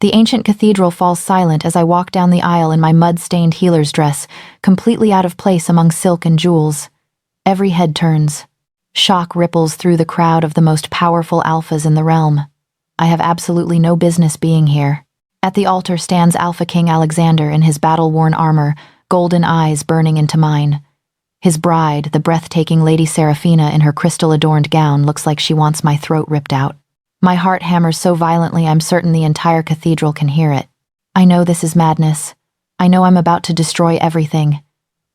The ancient cathedral falls silent as I walk down the aisle in my mud-stained healer's dress, completely out of place among silk and jewels. Every head turns. Shock ripples through the crowd of the most powerful alphas in the realm. I have absolutely no business being here. At the altar stands Alpha King Alexander in his battle-worn armor, golden eyes burning into mine. His bride, the breathtaking Lady Seraphina in her crystal-adorned gown, looks like she wants my throat ripped out. My heart hammers so violently I'm certain the entire cathedral can hear it. I know this is madness. I know I'm about to destroy everything.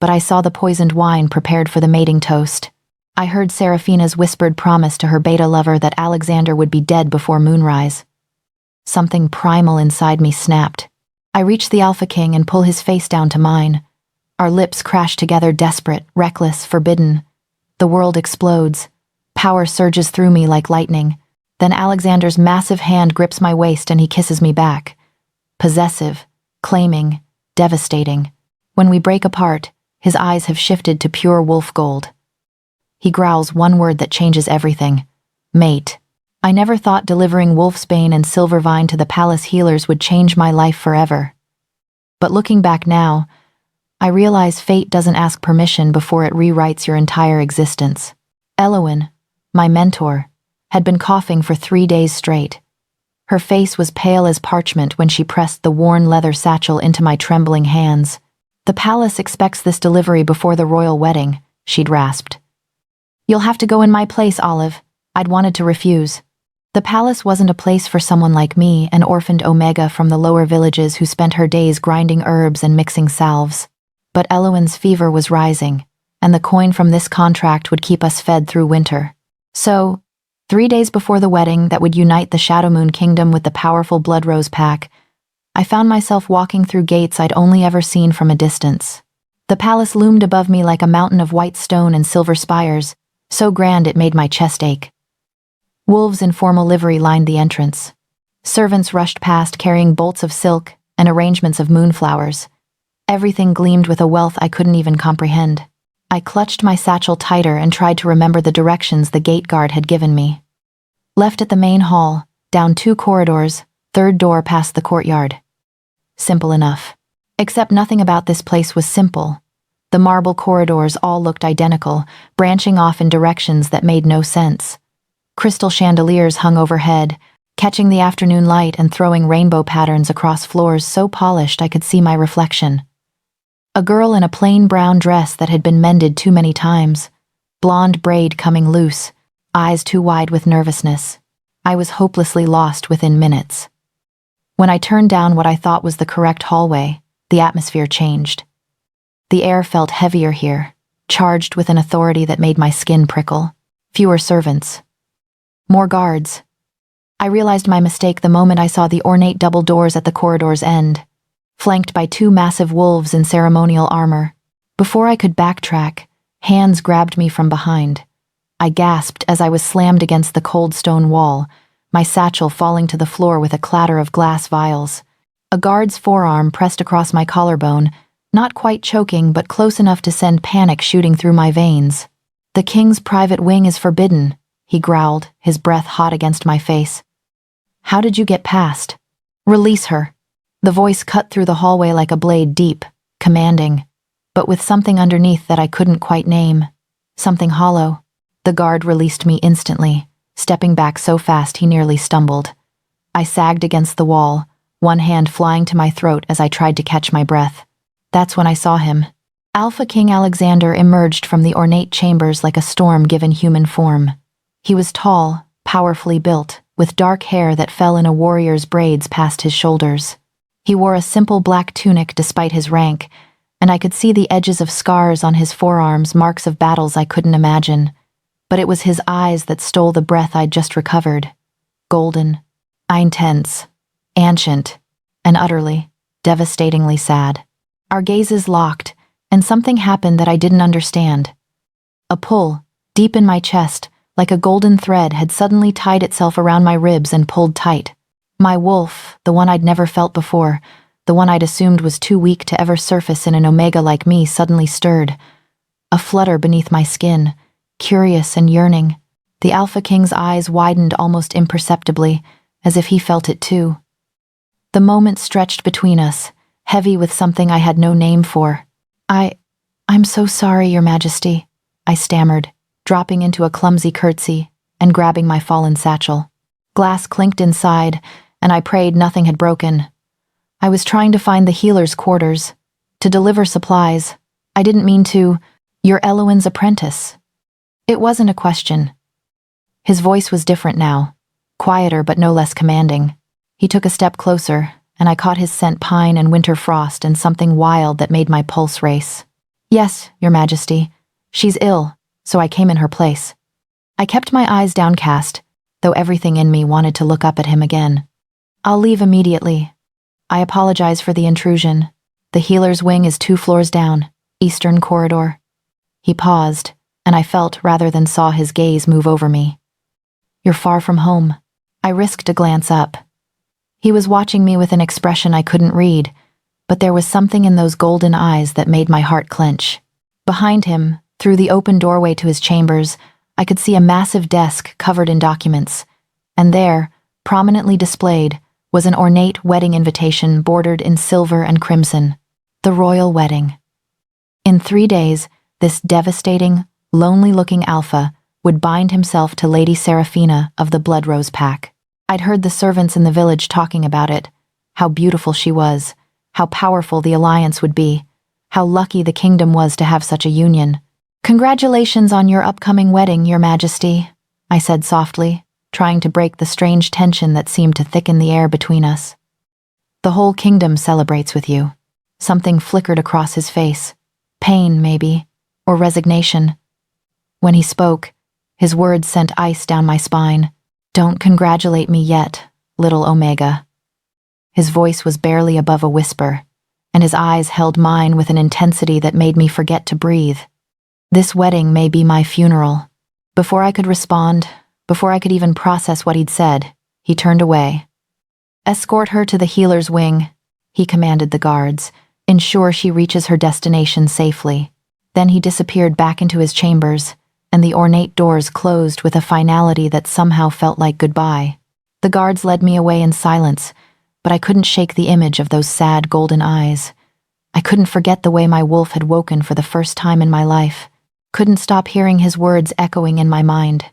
But I saw the poisoned wine prepared for the mating toast. I heard Seraphina's whispered promise to her beta lover that Alexander would be dead before moonrise. Something primal inside me snapped. I reach the Alpha King and pull his face down to mine. Our lips crash together, desperate, reckless, forbidden. The world explodes. Power surges through me like lightning. Then Alexander's massive hand grips my waist and he kisses me back. Possessive, claiming, devastating. When we break apart, his eyes have shifted to pure wolf gold. He growls one word that changes everything. Mate. I never thought delivering wolfsbane and silvervine to the palace healers would change my life forever. But looking back now, I realize fate doesn't ask permission before it rewrites your entire existence. Elowyn, my mentor, had been coughing for 3 days straight. Her face was pale as parchment when she pressed the worn leather satchel into my trembling hands. "The palace expects this delivery before the royal wedding," she'd rasped. "You'll have to go in my place, Olive." I'd wanted to refuse. The palace wasn't a place for someone like me, an orphaned Omega from the lower villages who spent her days grinding herbs and mixing salves. But Elowyn's fever was rising, and the coin from this contract would keep us fed through winter. So, 3 days before the wedding that would unite the Shadowmoon Kingdom with the powerful Bloodrose Pack, I found myself walking through gates I'd only ever seen from a distance. The palace loomed above me like a mountain of white stone and silver spires, so grand it made my chest ache. Wolves in formal livery lined the entrance. Servants rushed past carrying bolts of silk and arrangements of moonflowers. Everything gleamed with a wealth I couldn't even comprehend. I clutched my satchel tighter and tried to remember the directions the gate guard had given me. Left at the main hall, down 2 corridors, 3rd door past the courtyard. Simple enough. Except nothing about this place was simple. The marble corridors all looked identical, branching off in directions that made no sense. Crystal chandeliers hung overhead, catching the afternoon light and throwing rainbow patterns across floors so polished I could see my reflection. A girl in a plain brown dress that had been mended too many times, blonde braid coming loose, eyes too wide with nervousness. I was hopelessly lost within minutes. When I turned down what I thought was the correct hallway, the atmosphere changed. The air felt heavier here, charged with an authority that made my skin prickle. Fewer servants. More guards. I realized my mistake the moment I saw the ornate double doors at the corridor's end, flanked by 2 massive wolves in ceremonial armor. Before I could backtrack, hands grabbed me from behind. I gasped as I was slammed against the cold stone wall, my satchel falling to the floor with a clatter of glass vials. A guard's forearm pressed across my collarbone, not quite choking but close enough to send panic shooting through my veins. "The king's private wing is forbidden," he growled, his breath hot against my face. "How did you get past?" "Release her." The voice cut through the hallway like a blade, deep, commanding, but with something underneath that I couldn't quite name. Something hollow. The guard released me instantly, stepping back so fast he nearly stumbled. I sagged against the wall, one hand flying to my throat as I tried to catch my breath. That's when I saw him. Alpha King Alexander emerged from the ornate chambers like a storm given human form. He was tall, powerfully built, with dark hair that fell in a warrior's braids past his shoulders. He wore a simple black tunic despite his rank, and I could see the edges of scars on his forearms, marks of battles I couldn't imagine. But it was his eyes that stole the breath I'd just recovered. Golden, intense, ancient, and utterly, devastatingly sad. Our gazes locked, and something happened that I didn't understand. A pull, deep in my chest, like a golden thread, had suddenly tied itself around my ribs and pulled tight. My wolf, the one I'd never felt before, the one I'd assumed was too weak to ever surface in an Omega like me, suddenly stirred. A flutter beneath my skin, curious and yearning. The Alpha King's eyes widened almost imperceptibly, as if he felt it too. The moment stretched between us, heavy with something I had no name for. I'm so sorry, Your Majesty, I stammered, dropping into a clumsy curtsy and grabbing my fallen satchel. Glass clinked inside, and I prayed nothing had broken. I was trying to find the healer's quarters, to deliver supplies. I didn't mean to. You're Elowen's apprentice. It wasn't a question. His voice was different now, quieter but no less commanding. He took a step closer, and I caught his scent pine and winter frost and something wild that made my pulse race. Yes, Your Majesty. She's ill, so I came in her place. I kept my eyes downcast, though everything in me wanted to look up at him again. I'll leave immediately. I apologize for the intrusion. The healer's wing is 2 floors down, eastern corridor. He paused, and I felt rather than saw his gaze move over me. You're far from home. I risked a glance up. He was watching me with an expression I couldn't read, but there was something in those golden eyes that made my heart clench. Behind him, through the open doorway to his chambers, I could see a massive desk covered in documents, and there, prominently displayed, was an ornate wedding invitation bordered in silver and crimson. The royal wedding. In 3 days, this devastating, lonely-looking alpha would bind himself to Lady Seraphina of the Bloodrose Pack. I'd heard the servants in the village talking about it, how beautiful she was, how powerful the alliance would be, how lucky the kingdom was to have such a union. Congratulations on your upcoming wedding, Your Majesty, I said softly, trying to break the strange tension that seemed to thicken the air between us. The whole kingdom celebrates with you. Something flickered across his face. Pain, maybe, or resignation. When he spoke, his words sent ice down my spine. Don't congratulate me yet, little Omega. His voice was barely above a whisper, and his eyes held mine with an intensity that made me forget to breathe. This wedding may be my funeral. Before I could respond, before I could even process what he'd said, he turned away. Escort her to the healer's wing, he commanded the guards. Ensure she reaches her destination safely. Then he disappeared back into his chambers, and the ornate doors closed with a finality that somehow felt like goodbye. The guards led me away in silence, but I couldn't shake the image of those sad golden eyes. I couldn't forget the way my wolf had woken for the first time in my life. Couldn't stop hearing his words echoing in my mind.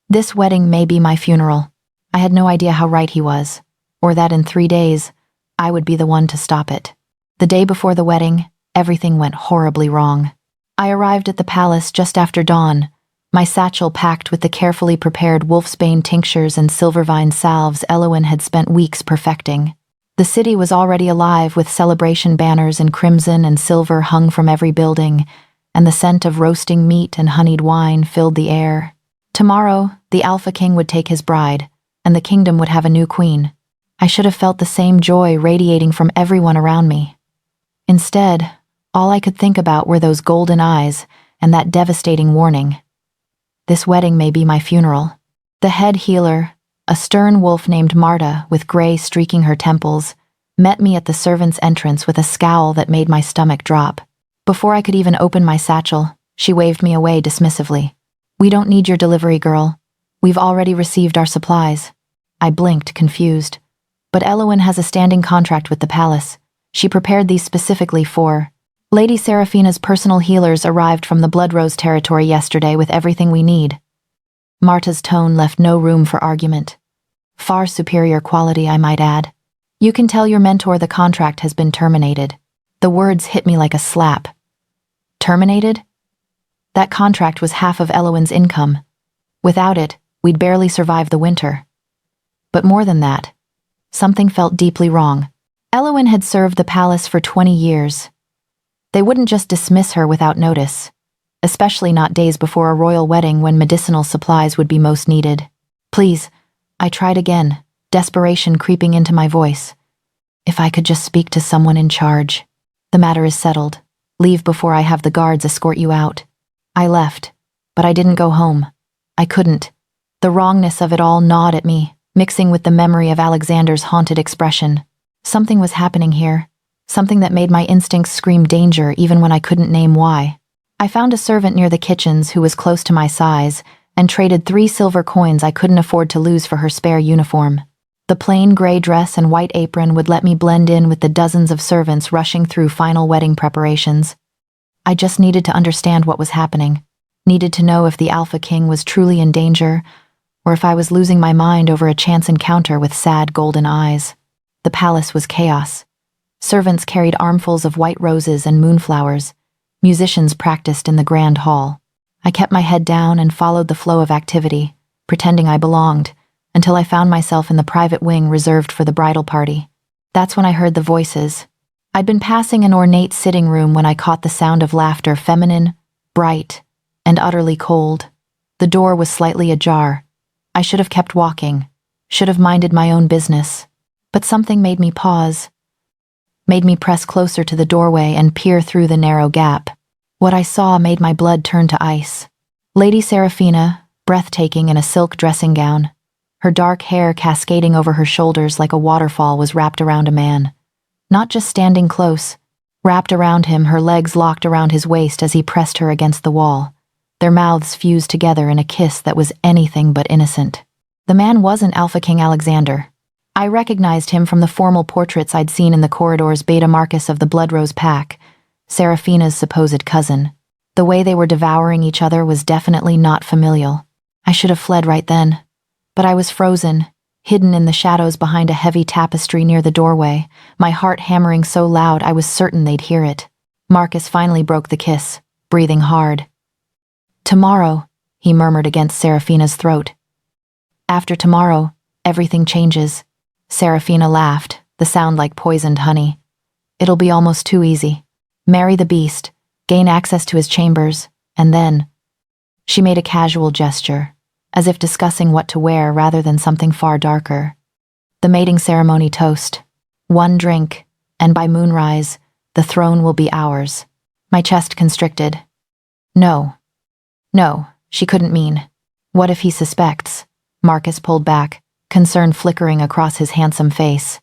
This wedding may be my funeral. I had no idea how right he was, or that in 3 days, I would be the one to stop it. The day before the wedding, everything went horribly wrong. I arrived at the palace just after dawn, my satchel packed with the carefully prepared wolfsbane tinctures and silvervine salves Elowen had spent weeks perfecting. The city was already alive with celebration banners in crimson and silver hung from every building, and the scent of roasting meat and honeyed wine filled the air. Tomorrow, the Alpha King would take his bride, and the kingdom would have a new queen. I should have felt the same joy radiating from everyone around me. Instead, all I could think about were those golden eyes and that devastating warning. This wedding may be my funeral. The head healer, a stern wolf named Marta with gray streaking her temples, met me at the servants' entrance with a scowl that made my stomach drop. Before I could even open my satchel, she waved me away dismissively. We don't need your delivery, girl. We've already received our supplies. I blinked, confused. But Elowen has a standing contract with the palace. She prepared these specifically for... Lady Seraphina's personal healers arrived from the Bloodrose territory yesterday with everything we need. Marta's tone left no room for argument. Far superior quality, I might add. You can tell your mentor the contract has been terminated. The words hit me like a slap. Terminated? That contract was half of Elowen's income. Without it, we'd barely survive the winter. But more than that, something felt deeply wrong. Elowen had served the palace for 20 years. They wouldn't just dismiss her without notice, especially not days before a royal wedding when medicinal supplies would be most needed. Please, I tried again, desperation creeping into my voice. If I could just speak to someone in charge. The matter is settled. Leave before I have the guards escort you out. I left, but I didn't go home. I couldn't. The wrongness of it all gnawed at me, mixing with the memory of Alexander's haunted expression. Something was happening here, something that made my instincts scream danger even when I couldn't name why. I found a servant near the kitchens who was close to my size and traded 3 silver coins I couldn't afford to lose for her spare uniform. The plain gray dress and white apron would let me blend in with the dozens of servants rushing through final wedding preparations. I just needed to understand what was happening, needed to know if the Alpha King was truly in danger, or if I was losing my mind over a chance encounter with sad golden eyes. The palace was chaos. Servants carried armfuls of white roses and moonflowers. Musicians practiced in the grand hall. I kept my head down and followed the flow of activity, pretending I belonged, until I found myself in the private wing reserved for the bridal party. That's when I heard the voices. I'd been passing an ornate sitting room when I caught the sound of laughter, feminine, bright, and utterly cold. The door was slightly ajar. I should have kept walking, should have minded my own business. But something made me pause, made me press closer to the doorway and peer through the narrow gap. What I saw made my blood turn to ice. Lady Seraphina, breathtaking in a silk dressing gown, her dark hair cascading over her shoulders like a waterfall, was wrapped around a man. Not just standing close, wrapped around him, her legs locked around his waist as he pressed her against the wall. Their mouths fused together in a kiss that was anything but innocent. The man wasn't Alpha King Alexander. I recognized him from the formal portraits I'd seen in the corridors. Beta Marcus of the Bloodrose Pack, Seraphina's supposed cousin. The way they were devouring each other was definitely not familial. I should have fled right then. But I was frozen, hidden in the shadows behind a heavy tapestry near the doorway, my heart hammering so loud I was certain they'd hear it. Marcus finally broke the kiss, breathing hard. "Tomorrow," he murmured against Seraphina's throat. "After tomorrow, everything changes." Seraphina laughed, the sound like poisoned honey. "It'll be almost too easy. Marry the beast, gain access to his chambers, and then—" She made a casual gesture, as if discussing what to wear rather than something far darker. "The mating ceremony toast. One drink, and by moonrise, the throne will be ours." My chest constricted. No, she couldn't mean. What if he suspects? Marcus pulled back, concern flickering across his handsome face.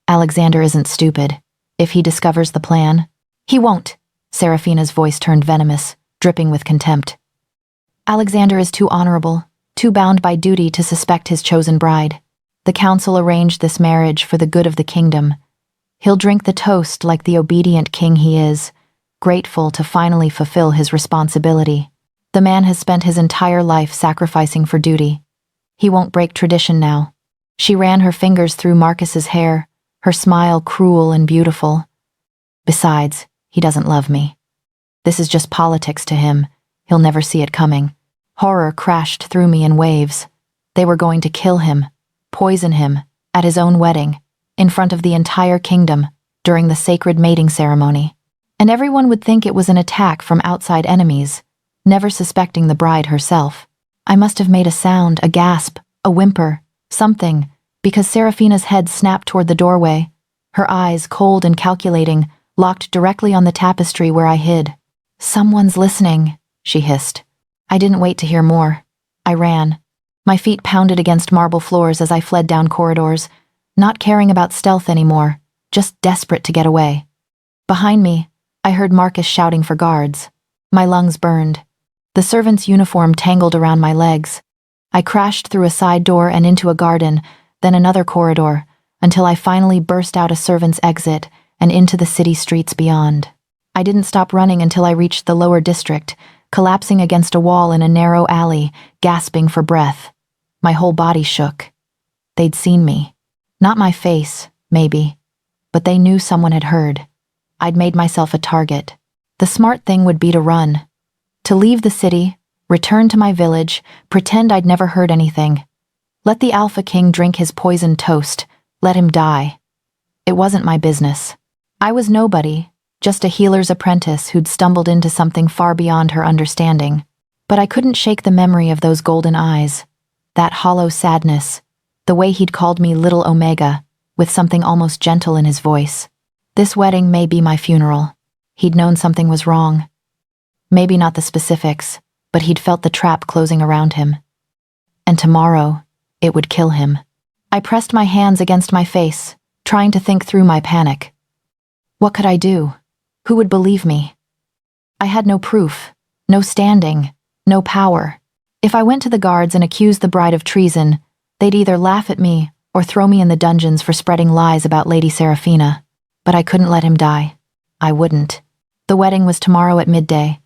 "Alexander isn't stupid. If he discovers the plan—" "He won't." Seraphina's voice turned venomous, dripping with contempt. "Alexander is too honorable, too bound by duty to suspect his chosen bride. The council arranged this marriage for the good of the kingdom. He'll drink the toast like the obedient king he is, grateful to finally fulfill his responsibility. The man has spent his entire life sacrificing for duty. He won't break tradition now." She ran her fingers through Marcus's hair, her smile cruel and beautiful. "Besides, he doesn't love me. This is just politics to him. He'll never see it coming." Horror crashed through me in waves. They were going to kill him, poison him, at his own wedding, in front of the entire kingdom, during the sacred mating ceremony. And everyone would think it was an attack from outside enemies, never suspecting the bride herself. I must have made a sound, a gasp, a whimper, something, because Seraphina's head snapped toward the doorway, her eyes, cold and calculating, locked directly on the tapestry where I hid. "Someone's listening," she hissed. I didn't wait to hear more. I ran. My feet pounded against marble floors as I fled down corridors, not caring about stealth anymore, just desperate to get away. Behind me, I heard Marcus shouting for guards. My lungs burned. The servant's uniform tangled around my legs. I crashed through a side door and into a garden, then another corridor, until I finally burst out a servant's exit and into the city streets beyond. I didn't stop running until I reached the lower district, collapsing against a wall in a narrow alley, gasping for breath. My whole body shook. They'd seen me. Not my face, maybe, but they knew someone had heard. I'd made myself a target. The smart thing would be to run. To leave the city, return to my village, pretend I'd never heard anything. Let the Alpha King drink his poisoned toast. Let him die. It wasn't my business. I was nobody, just a healer's apprentice who'd stumbled into something far beyond her understanding. But I couldn't shake the memory of those golden eyes, that hollow sadness, the way he'd called me Little Omega, with something almost gentle in his voice. This wedding may be my funeral. He'd known something was wrong. Maybe not the specifics, but he'd felt the trap closing around him. And tomorrow, it would kill him. I pressed my hands against my face, trying to think through my panic. What could I do? Who would believe me? I had no proof, no standing, no power. If I went to the guards and accused the bride of treason, they'd either laugh at me or throw me in the dungeons for spreading lies about Lady Seraphina. But I couldn't let him die. I wouldn't. The wedding was tomorrow at midday.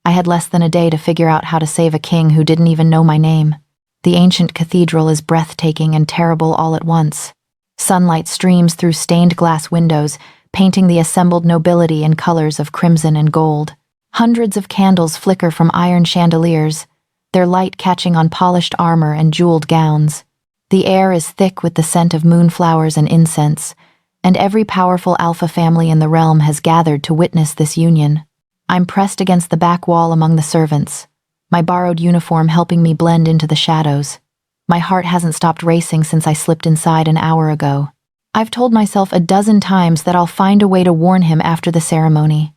I had less than a day to figure out how to save a king who didn't even know my name. The ancient cathedral is breathtaking and terrible all at once. Sunlight streams through stained glass windows, painting the assembled nobility in colors of crimson and gold. Hundreds of candles flicker from iron chandeliers, their light catching on polished armor and jeweled gowns. The air is thick with the scent of moonflowers and incense, and every powerful alpha family in the realm has gathered to witness this union. I'm pressed against the back wall among the servants, my borrowed uniform helping me blend into the shadows. My heart hasn't stopped racing since I slipped inside an hour ago. I've told myself a dozen times that I'll find a way to warn him after the ceremony,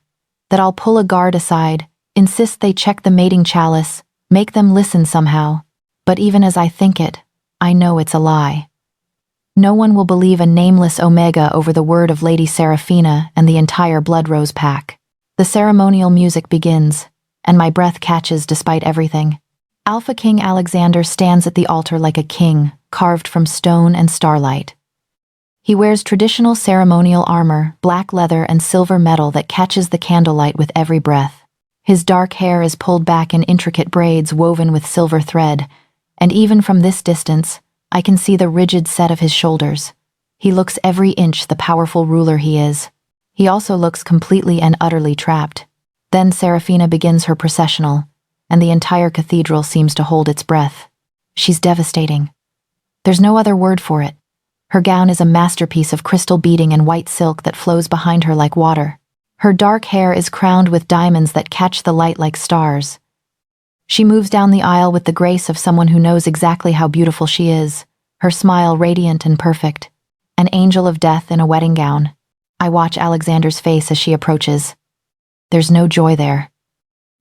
that I'll pull a guard aside, insist they check the mating chalice, make them listen somehow. But even as I think it, I know it's a lie. No one will believe a nameless Omega over the word of Lady Seraphina and the entire Bloodrose pack. The ceremonial music begins, and my breath catches despite everything. Alpha King Alexander stands at the altar like a king, carved from stone and starlight. He wears traditional ceremonial armor, black leather and silver metal that catches the candlelight with every breath. His dark hair is pulled back in intricate braids woven with silver thread, and even from this distance, I can see the rigid set of his shoulders. He looks every inch the powerful ruler he is. He also looks completely and utterly trapped. Then Seraphina begins her processional, and the entire cathedral seems to hold its breath. She's devastating. There's no other word for it. Her gown is a masterpiece of crystal beading and white silk that flows behind her like water. Her dark hair is crowned with diamonds that catch the light like stars. She moves down the aisle with the grace of someone who knows exactly how beautiful she is, her smile radiant and perfect. An angel of death in a wedding gown. I watch Alexander's face as she approaches. There's no joy there.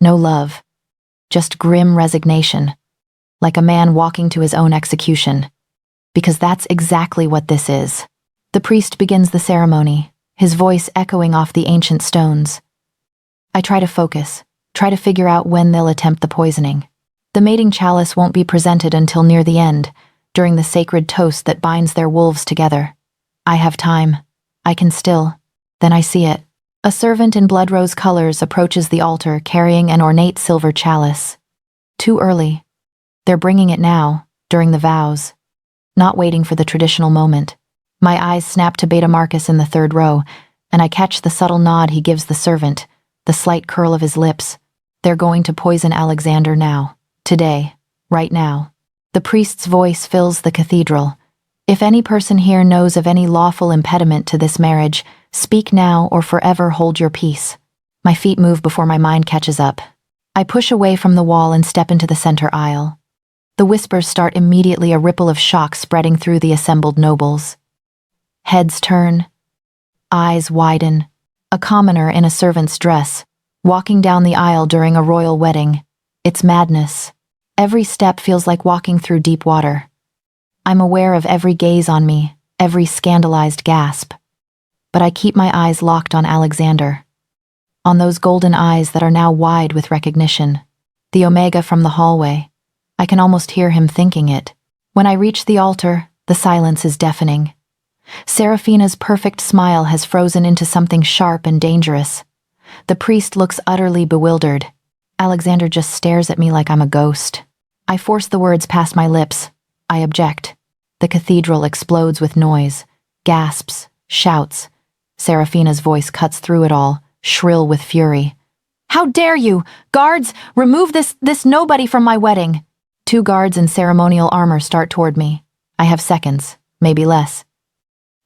No love. Just grim resignation. Like a man walking to his own execution. Because that's exactly what this is. The priest begins the ceremony, his voice echoing off the ancient stones. I try to focus, try to figure out when they'll attempt the poisoning. The mating chalice won't be presented until near the end, during the sacred toast that binds their wolves together. I have time. I can still. Then I see it. A servant in blood-rose colors approaches the altar carrying an ornate silver chalice. Too early. They're bringing it now, during the vows. Not waiting for the traditional moment. My eyes snap to Beta Marcus in the third row, and I catch the subtle nod he gives the servant, the slight curl of his lips. They're going to poison Alexander now. Today. Right now. The priest's voice fills the cathedral. If any person here knows of any lawful impediment to this marriage, speak now or forever hold your peace. My feet move before my mind catches up. I push away from the wall and step into the center aisle. The whispers start immediately, a ripple of shock spreading through the assembled nobles. Heads turn. Eyes widen. A commoner in a servant's dress, walking down the aisle during a royal wedding. It's madness. Every step feels like walking through deep water. I'm aware of every gaze on me, every scandalized gasp. But I keep my eyes locked on Alexander. On those golden eyes that are now wide with recognition. The Omega from the hallway. I can almost hear him thinking it. When I reach the altar, the silence is deafening. Seraphina's perfect smile has frozen into something sharp and dangerous. The priest looks utterly bewildered. Alexander just stares at me like I'm a ghost. I force the words past my lips. I object. The cathedral explodes with noise, gasps, shouts. Seraphina's voice cuts through it all, shrill with fury. How dare you! Guards, remove this nobody from my wedding! 2 guards in ceremonial armor start toward me. I have seconds, maybe less.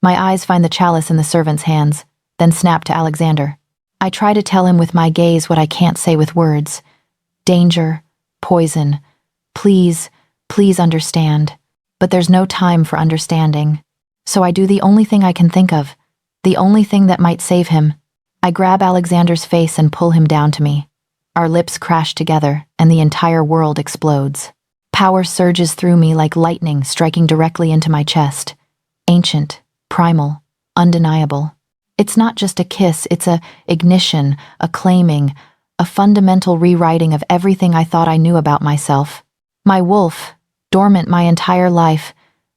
My eyes find the chalice in the servant's hands, then snap to Alexander. I try to tell him with my gaze what I can't say with words. Danger, poison, please understand. But there's no time for understanding. So I do the only thing I can think of, the only thing that might save him. I grab Alexander's face and pull him down to me. Our lips crash together, and the entire world explodes. Power surges through me like lightning, striking directly into my chest. Ancient, primal, undeniable. It's not just a kiss, it's a ignition, a claiming, a fundamental rewriting of everything I thought I knew about myself. My wolf, dormant my entire life,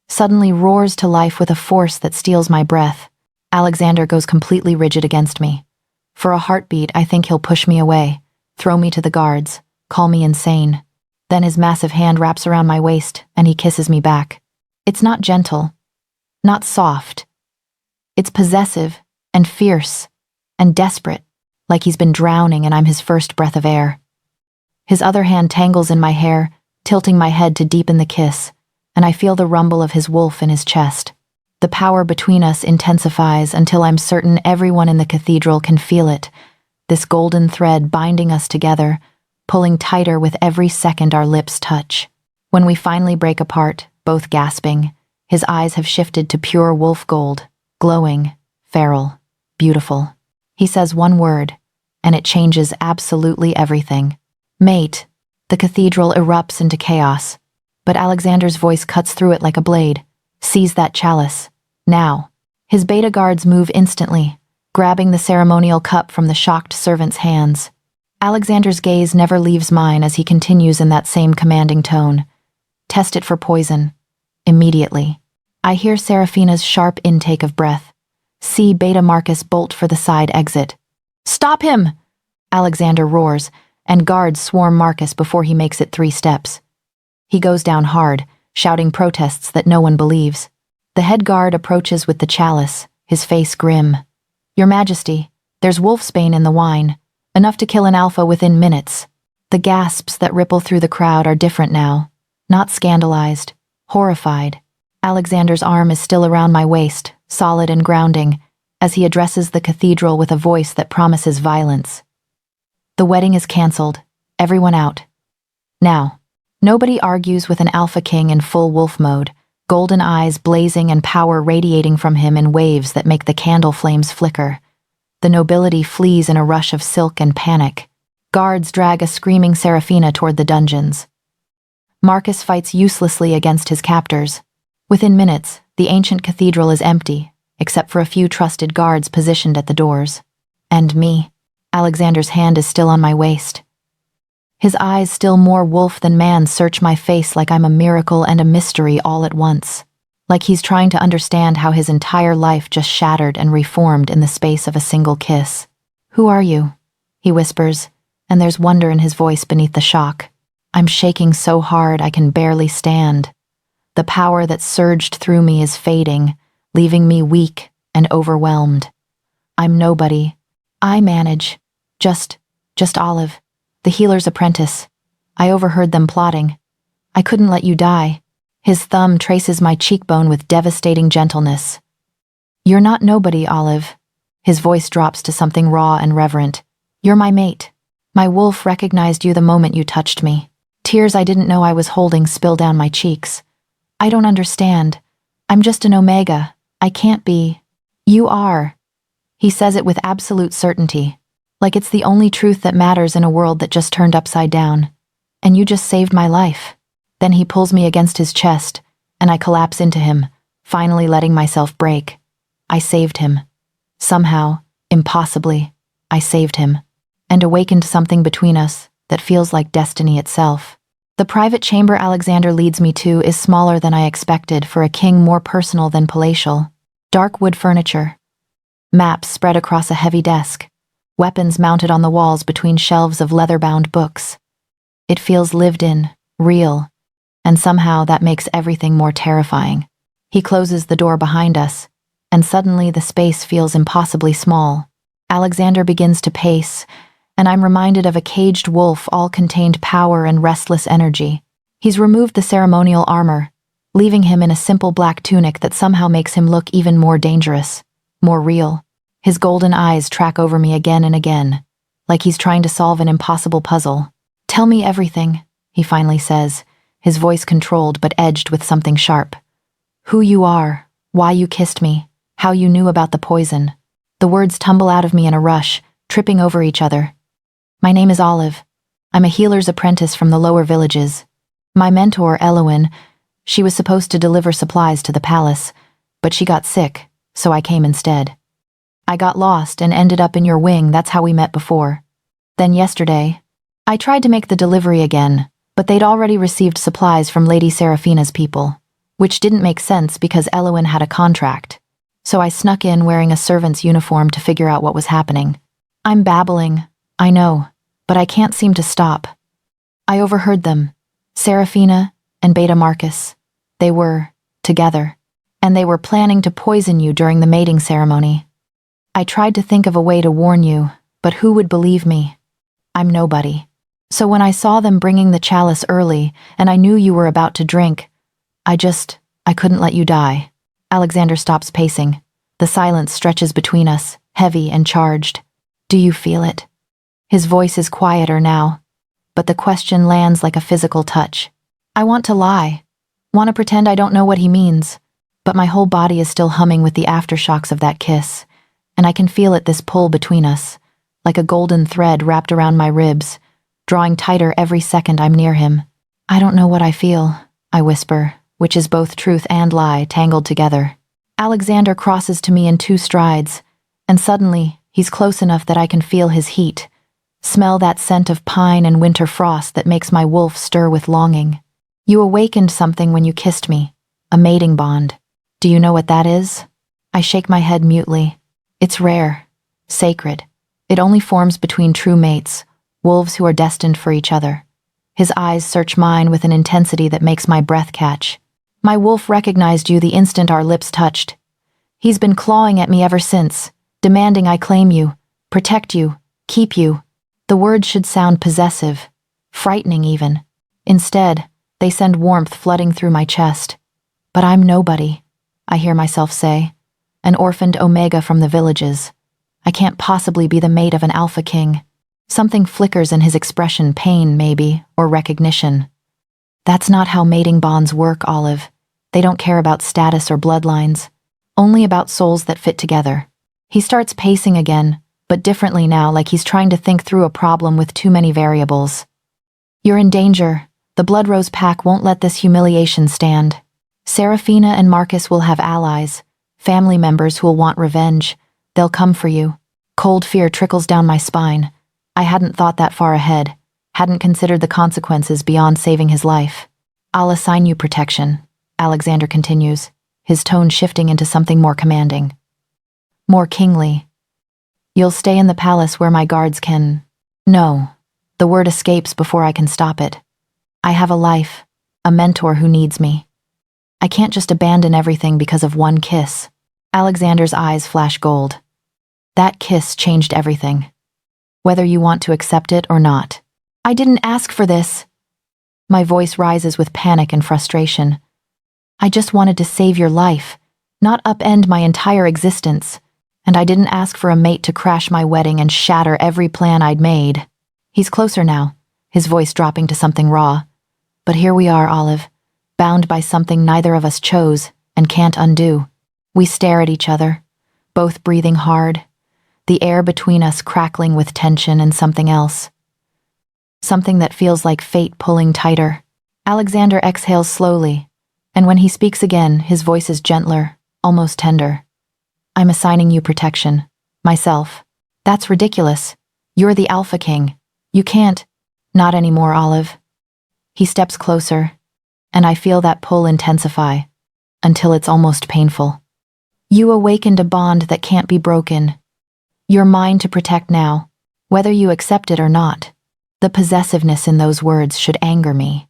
suddenly roars to life with a force that steals my breath. Alexander goes completely rigid against me. For a heartbeat, I think he'll push me away, throw me to the guards, call me insane. Then his massive hand wraps around my waist and he kisses me back. It's not gentle, not soft. It's possessive and fierce and desperate, like he's been drowning and I'm his first breath of air. His other hand tangles in my hair, tilting my head to deepen the kiss, and I feel the rumble of his wolf in his chest. The power between us intensifies until I'm certain everyone in the cathedral can feel it, this golden thread binding us together, pulling tighter with every second our lips touch. When we finally break apart, both gasping, his eyes have shifted to pure wolf gold, glowing, feral, beautiful. He says one word, and it changes absolutely everything. Mate. The cathedral erupts into chaos, but Alexander's voice cuts through it like a blade. Seize that chalice. Now. His beta guards move instantly, grabbing the ceremonial cup from the shocked servant's hands. Alexander's gaze never leaves mine as he continues in that same commanding tone. Test it for poison. Immediately. I hear Seraphina's sharp intake of breath. See Beta Marcus bolt for the side exit. Stop him! Alexander roars, and guards swarm Marcus before he makes it 3 steps. He goes down hard, shouting protests that no one believes. The head guard approaches with the chalice, his face grim. Your Majesty, there's wolfsbane in the wine, enough to kill an alpha within minutes. The gasps that ripple through the crowd are different now, not scandalized, horrified. Alexander's arm is still around my waist, solid and grounding, as he addresses the cathedral with a voice that promises violence. The wedding is cancelled, everyone out. Now. Nobody argues with an alpha king in full wolf mode, golden eyes blazing and power radiating from him in waves that make the candle flames flicker. The nobility flees in a rush of silk and panic. Guards drag a screaming Seraphina toward the dungeons. Marcus fights uselessly against his captors. Within minutes, the ancient cathedral is empty, except for a few trusted guards positioned at the doors. And me. Alexander's hand is still on my waist. His eyes, still more wolf than man, search my face like I'm a miracle and a mystery all at once. Like he's trying to understand how his entire life just shattered and reformed in the space of a single kiss. Who are you? He whispers, and there's wonder in his voice beneath the shock. I'm shaking so hard I can barely stand. The power that surged through me is fading, leaving me weak and overwhelmed. I'm nobody. I manage. Just Olive. The healer's apprentice. I overheard them plotting. I couldn't let you die. His thumb traces my cheekbone with devastating gentleness. You're not nobody, Olive. His voice drops to something raw and reverent. You're my mate. My wolf recognized you the moment you touched me. Tears I didn't know I was holding spill down my cheeks. I don't understand. I'm just an omega. I can't be. You are. He says it with absolute certainty. Like it's the only truth that matters in a world that just turned upside down. And you just saved my life. Then he pulls me against his chest, and I collapse into him, finally letting myself break. I saved him. Somehow, impossibly, I saved him, and awakened something between us that feels like destiny itself. The private chamber Alexander leads me to is smaller than I expected for a king more personal than palatial. Dark wood furniture. Maps spread across a heavy desk. Weapons mounted on the walls between shelves of leather-bound books. It feels lived in, real, and somehow that makes everything more terrifying. He closes the door behind us, and suddenly the space feels impossibly small. Alexander begins to pace, and I'm reminded of a caged wolf all contained power and restless energy. He's removed the ceremonial armor, leaving him in a simple black tunic that somehow makes him look even more dangerous, more real. His golden eyes track over me again and again, like he's trying to solve an impossible puzzle. Tell me everything, he finally says, his voice controlled but edged with something sharp. Who you are, why you kissed me, how you knew about the poison. The words tumble out of me in a rush, tripping over each other. My name is Olive. I'm a healer's apprentice from the lower villages. My mentor, Elowen, she was supposed to deliver supplies to the palace, but she got sick, so I came instead. I got lost and ended up in your wing, that's how we met before. Then yesterday, I tried to make the delivery again, but they'd already received supplies from Lady Seraphina's people. which didn't make sense because Elowin had a contract. So I snuck in wearing a servant's uniform to figure out what was happening. I'm babbling, I know, but I can't seem to stop. I overheard them, Serafina and Beta Marcus. They were together, and they were planning to poison you during the mating ceremony. I tried to think of a way to warn you, but who would believe me? I'm nobody. So when I saw them bringing the chalice early, and I knew you were about to drink, I couldn't let you die. Alexander stops pacing. The silence stretches between us, heavy and charged. Do you feel it? His voice is quieter now, but the question lands like a physical touch. I want to lie, want to pretend I don't know what he means, but my whole body is still humming with the aftershocks of that kiss, and I can feel it, this pull between us, like a golden thread wrapped around my ribs, drawing tighter every second I'm near him. I don't know what I feel, I whisper, which is both truth and lie tangled together. Alexander crosses to me in 2 strides, and suddenly he's close enough that I can feel his heat, smell that scent of pine and winter frost that makes my wolf stir with longing. You awakened something when you kissed me, a mating bond. Do you know what that is? I shake my head mutely. It's rare, sacred. It only forms between true mates, wolves who are destined for each other. His eyes search mine with an intensity that makes my breath catch. My wolf recognized you the instant our lips touched. He's been clawing at me ever since, demanding I claim you, protect you, keep you. The words should sound possessive, frightening even. Instead, they send warmth flooding through my chest. But I'm nobody, I hear myself say, an orphaned omega from the villages. I can't possibly be the mate of an alpha king. Something flickers in his expression, pain maybe, or recognition. That's not how mating bonds work, Olive. They don't care about status or bloodlines, only about souls that fit together. He starts pacing again, but differently now, like he's trying to think through a problem with too many variables. You're in danger. The Blood Rose pack won't let this humiliation stand. Serafina and Marcus will have allies, family members who will want revenge. They'll come for you. Cold fear trickles down my spine. I hadn't thought that far ahead, hadn't considered the consequences beyond saving his life. I'll assign you protection, Alexander continues, his tone shifting into something more commanding. More kingly. You'll stay in the palace where my guards can... No, the word escapes before I can stop it. I have a life, a mentor who needs me. I can't just abandon everything because of one kiss. Alexander's eyes flash gold. That kiss changed everything. Whether you want to accept it or not. I didn't ask for this. My voice rises with panic and frustration. I just wanted to save your life, not upend my entire existence. And I didn't ask for a mate to crash my wedding and shatter every plan I'd made. He's closer now, his voice dropping to something raw. But here we are, Olive, bound by something neither of us chose and can't undo. We stare at each other, both breathing hard, the air between us crackling with tension and something else. Something that feels like fate pulling tighter. Alexander exhales slowly, and when he speaks again, his voice is gentler, almost tender. I'm assigning you protection. Myself. That's ridiculous. You're the Alpha King. You can't. Not anymore, Olive. He steps closer, and I feel that pull intensify, until it's almost painful. You awakened a bond that can't be broken. You're mine to protect now, whether you accept it or not. The possessiveness in those words should anger me.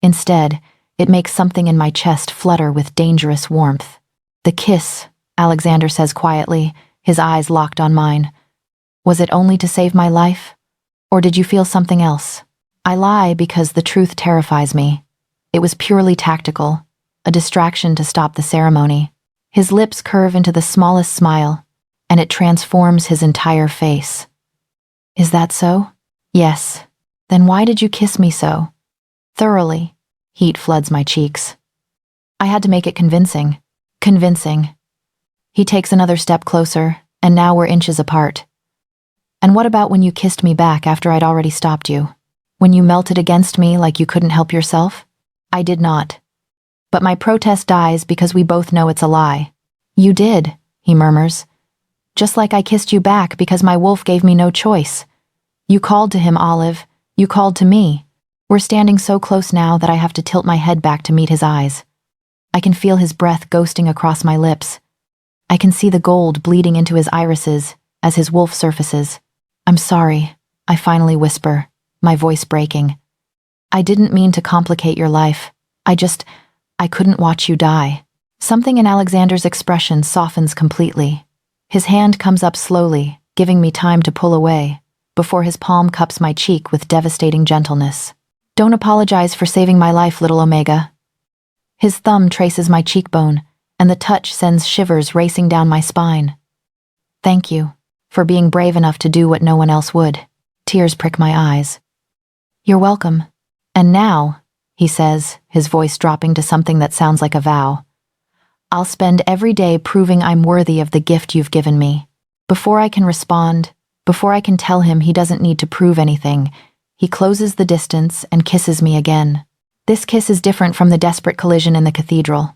Instead, it makes something in my chest flutter with dangerous warmth. The kiss, Alexander says quietly, his eyes locked on mine. Was it only to save my life? Or did you feel something else? I lie because the truth terrifies me. It was purely tactical, a distraction to stop the ceremony. His lips curve into the smallest smile, and it transforms his entire face. Is that so? Yes. Then why did you kiss me so? Thoroughly. Heat floods my cheeks. I had to make it convincing. Convincing. He takes another step closer, and now we're inches apart. And what about when you kissed me back after I'd already stopped you? When you melted against me like you couldn't help yourself? I did not. But my protest dies because we both know it's a lie. You did, he murmurs. Just like I kissed you back because my wolf gave me no choice. You called to him, Olive. You called to me. We're standing so close now that I have to tilt my head back to meet his eyes. I can feel his breath ghosting across my lips. I can see the gold bleeding into his irises as his wolf surfaces. "I'm sorry," I finally whisper, my voice breaking. "I didn't mean to complicate your life. I couldn't watch you die." Something in Alexander's expression softens completely. His hand comes up slowly, giving me time to pull away, before his palm cups my cheek with devastating gentleness. "Don't apologize for saving my life, little Omega." His thumb traces my cheekbone, and the touch sends shivers racing down my spine. "Thank you for being brave enough to do what no one else would." Tears prick my eyes. "You're welcome. And now," he says, his voice dropping to something that sounds like a vow, "I'll spend every day proving I'm worthy of the gift you've given me." Before I can respond, before I can tell him he doesn't need to prove anything, he closes the distance and kisses me again. This kiss is different from the desperate collision in the cathedral.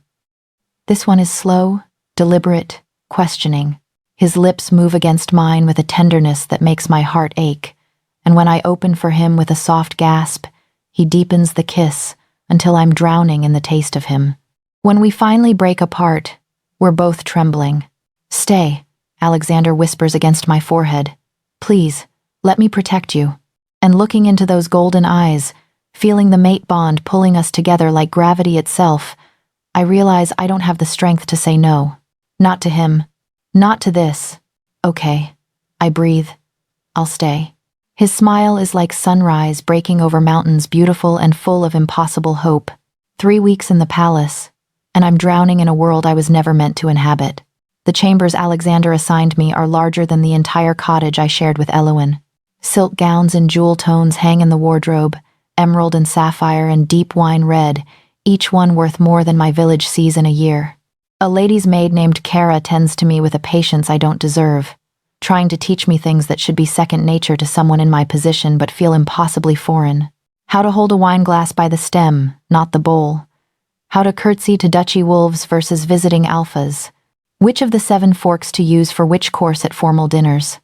This one is slow, deliberate, questioning. His lips move against mine with a tenderness that makes my heart ache, and when I open for him with a soft gasp, he deepens the kiss until I'm drowning in the taste of him. When we finally break apart, we're both trembling. "Stay," Alexander whispers against my forehead. "Please, let me protect you." And looking into those golden eyes, feeling the mate bond pulling us together like gravity itself, I realize I don't have the strength to say no. Not to him. Not to this. "Okay," I breathe. "I'll stay." His smile is like sunrise breaking over mountains, beautiful and full of impossible hope. 3 weeks in the palace, and I'm drowning in a world I was never meant to inhabit. The chambers Alexander assigned me are larger than the entire cottage I shared with Elowen. Silk gowns and jewel tones hang in the wardrobe, emerald and sapphire and deep wine red, each one worth more than my village sees in a year. A lady's maid named Kara tends to me with a patience I don't deserve, trying to teach me things that should be second nature to someone in my position but feel impossibly foreign. How to hold a wine glass by the stem, not the bowl. How to curtsy to duchy wolves versus visiting alphas. Which of the 7 forks to use for which course at formal dinners.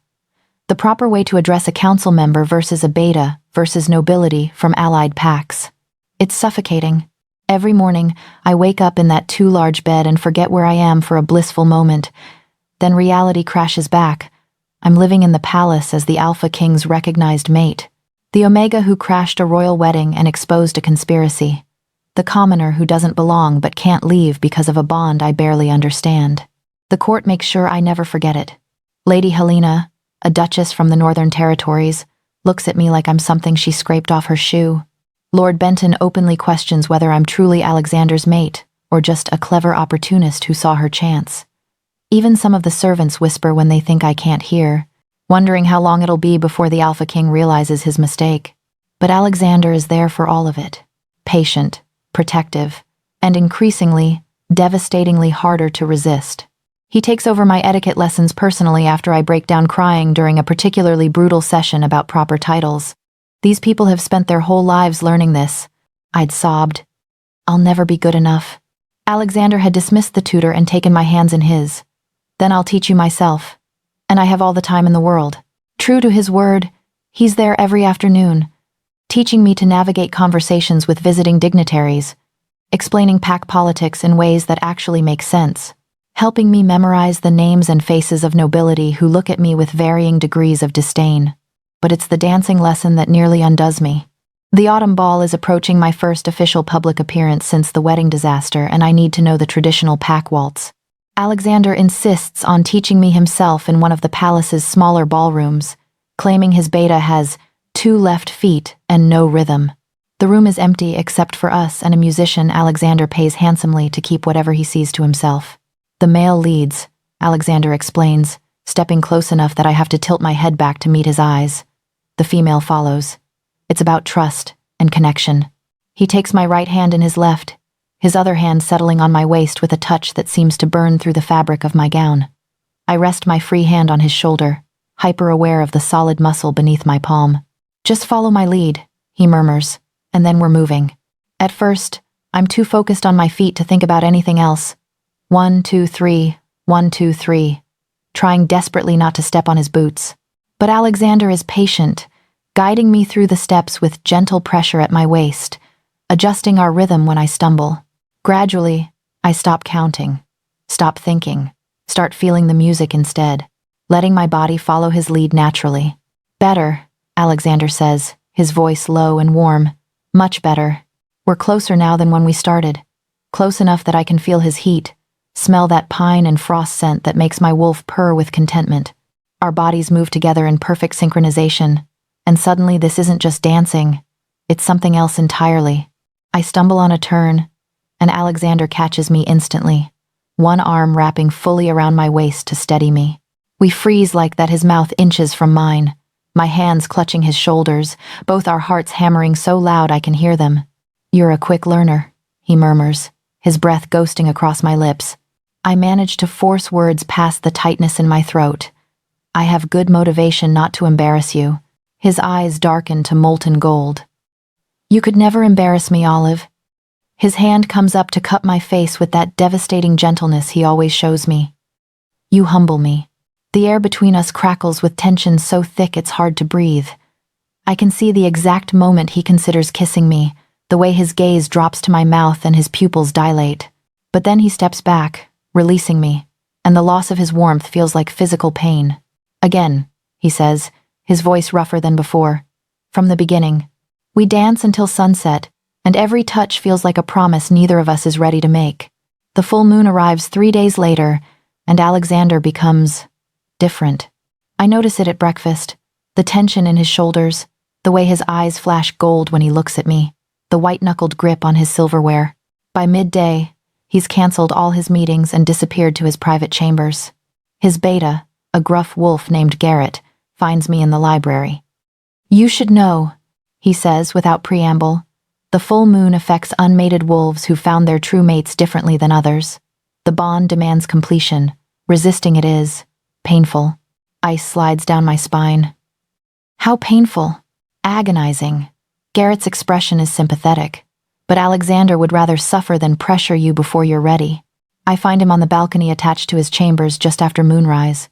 The proper way to address a council member versus a beta versus nobility from allied packs. It's suffocating. Every morning, I wake up in that too large bed and forget where I am for a blissful moment. Then reality crashes back. I'm living in the palace as the Alpha King's recognized mate. The Omega who crashed a royal wedding and exposed a conspiracy. The commoner who doesn't belong but can't leave because of a bond I barely understand. The court makes sure I never forget it. Lady Helena, a duchess from the Northern Territories, looks at me like I'm something she scraped off her shoe. Lord Benton openly questions whether I'm truly Alexander's mate or just a clever opportunist who saw her chance. Even some of the servants whisper when they think I can't hear, wondering how long it'll be before the Alpha King realizes his mistake. But Alexander is there for all of it. Patient, protective, and increasingly, devastatingly harder to resist. He takes over my etiquette lessons personally after I break down crying during a particularly brutal session about proper titles. "These people have spent their whole lives learning this," I'd sobbed. "I'll never be good enough." Alexander had dismissed the tutor and taken my hands in his. "Then I'll teach you myself. And I have all the time in the world." True to his word, he's there every afternoon, teaching me to navigate conversations with visiting dignitaries, explaining pack politics in ways that actually make sense, helping me memorize the names and faces of nobility who look at me with varying degrees of disdain. But it's the dancing lesson that nearly undoes me. The autumn ball is approaching, my first official public appearance since the wedding disaster, and I need to know the traditional pack waltz. Alexander insists on teaching me himself in one of the palace's smaller ballrooms, claiming his beta has 2 left feet and no rhythm. The room is empty except for us and a musician Alexander pays handsomely to keep whatever he sees to himself. "The male leads," Alexander explains, stepping close enough that I have to tilt my head back to meet his eyes. "The female follows. It's about trust and connection." He takes my right hand in his left, his other hand settling on my waist with a touch that seems to burn through the fabric of my gown. I rest my free hand on his shoulder, hyper-aware of the solid muscle beneath my palm. "Just follow my lead," he murmurs, and then we're moving. At first, I'm too focused on my feet to think about anything else. 1, 2, 3, 1, 2, 3, trying desperately not to step on his boots. But Alexander is patient, guiding me through the steps with gentle pressure at my waist, adjusting our rhythm when I stumble. Gradually, I stop counting, stop thinking, start feeling the music instead, letting my body follow his lead naturally. Better, Alexander says, his voice low and warm. Much better. We're closer now than when we started. Close enough that I can feel his heat, smell that pine and frost scent that makes my wolf purr with contentment. Our bodies move together in perfect synchronization, and suddenly this isn't just dancing, it's something else entirely. I stumble on a turn, and Alexander catches me instantly, one arm wrapping fully around my waist to steady me. We freeze like that, his mouth inches from mine, my hands clutching his shoulders, both our hearts hammering so loud I can hear them. "You're a quick learner," he murmurs, his breath ghosting across my lips. I manage to force words past the tightness in my throat. "I have good motivation not to embarrass you." His eyes darken to molten gold. "You could never embarrass me, Olive." His hand comes up to cup my face with that devastating gentleness he always shows me. "You humble me." The air between us crackles with tension so thick it's hard to breathe. I can see the exact moment he considers kissing me, the way his gaze drops to my mouth and his pupils dilate. But then he steps back, releasing me, and the loss of his warmth feels like physical pain. "Again," he says, his voice rougher than before. "From the beginning. We dance until sunset, and every touch feels like a promise neither of us is ready to make." The full moon arrives 3 days later, and Alexander becomes different. I notice it at breakfast, the tension in his shoulders, the way his eyes flash gold when he looks at me, the white-knuckled grip on his silverware. By midday, he's canceled all his meetings and disappeared to his private chambers. His beta, a gruff wolf named Garrett, finds me in the library. "You should know," he says without preamble. "The full moon affects unmated wolves who found their true mates differently than others. The bond demands completion. Resisting it is painful." Ice slides down my spine. How painful? Agonizing. Garrett's expression is sympathetic, but Alexander would rather suffer than pressure you before you're ready. I find him on the balcony attached to his chambers just after moonrise.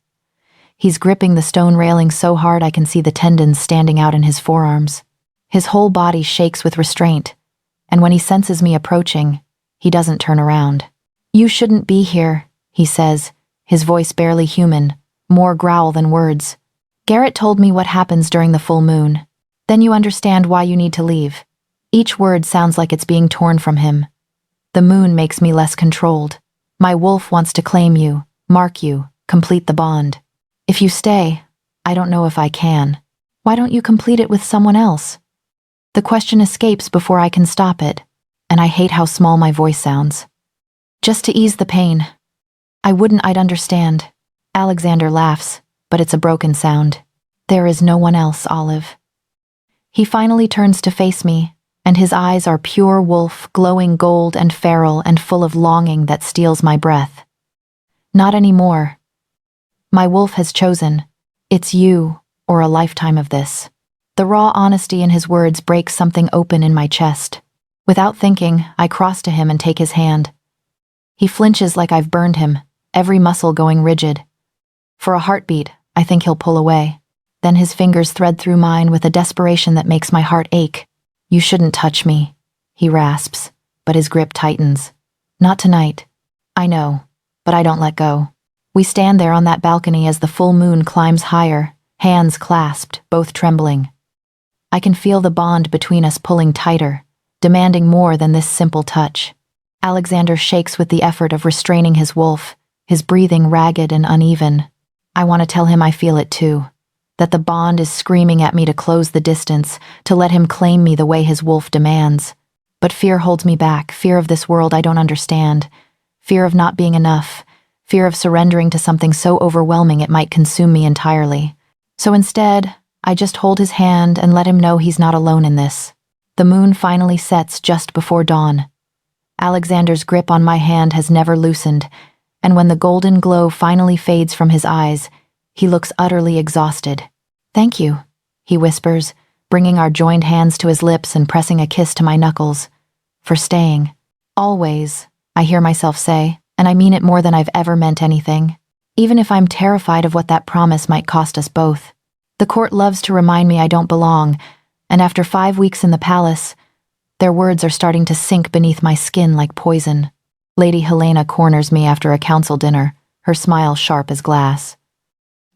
He's gripping the stone railing so hard I can see the tendons standing out in his forearms. His whole body shakes with restraint, and when he senses me approaching, he doesn't turn around. "You shouldn't be here," he says, his voice barely human, more growl than words. "Garrett told me what happens during the full moon. Then you understand why you need to leave." Each word sounds like it's being torn from him. "The moon makes me less controlled. My wolf wants to claim you, mark you, complete the bond. If you stay, I don't know if I can. Why don't you complete it with someone else?" The question escapes before I can stop it, and I hate how small my voice sounds. "Just to ease the pain." I'd understand." Alexander laughs, but it's a broken sound. "There is no one else, Olive." He finally turns to face me, and his eyes are pure wolf, glowing gold and feral and full of longing that steals my breath. "Not anymore. My wolf has chosen. It's you, or a lifetime of this." The raw honesty in his words breaks something open in my chest. Without thinking, I cross to him and take his hand. He flinches like I've burned him, every muscle going rigid. For a heartbeat, I think he'll pull away. Then his fingers thread through mine with a desperation that makes my heart ache. "You shouldn't touch me," he rasps, but his grip tightens. "Not tonight." I know, but I don't let go. We stand there on that balcony as the full moon climbs higher, hands clasped, both trembling. I can feel the bond between us pulling tighter, demanding more than this simple touch. Alexander shakes with the effort of restraining his wolf, his breathing ragged and uneven. I want to tell him I feel it too, that the bond is screaming at me to close the distance, to let him claim me the way his wolf demands. But fear holds me back, fear of this world I don't understand, fear of not being enough, fear of surrendering to something so overwhelming it might consume me entirely. So instead, I just hold his hand and let him know he's not alone in this. The moon finally sets just before dawn. Alexander's grip on my hand has never loosened, and when the golden glow finally fades from his eyes, he looks utterly exhausted. "Thank you," he whispers, bringing our joined hands to his lips and pressing a kiss to my knuckles. "For staying." "Always," I hear myself say, and I mean it more than I've ever meant anything. Even if I'm terrified of what that promise might cost us both. The court loves to remind me I don't belong, and after 5 weeks in the palace, their words are starting to sink beneath my skin like poison. Lady Helena corners me after a council dinner, her smile sharp as glass.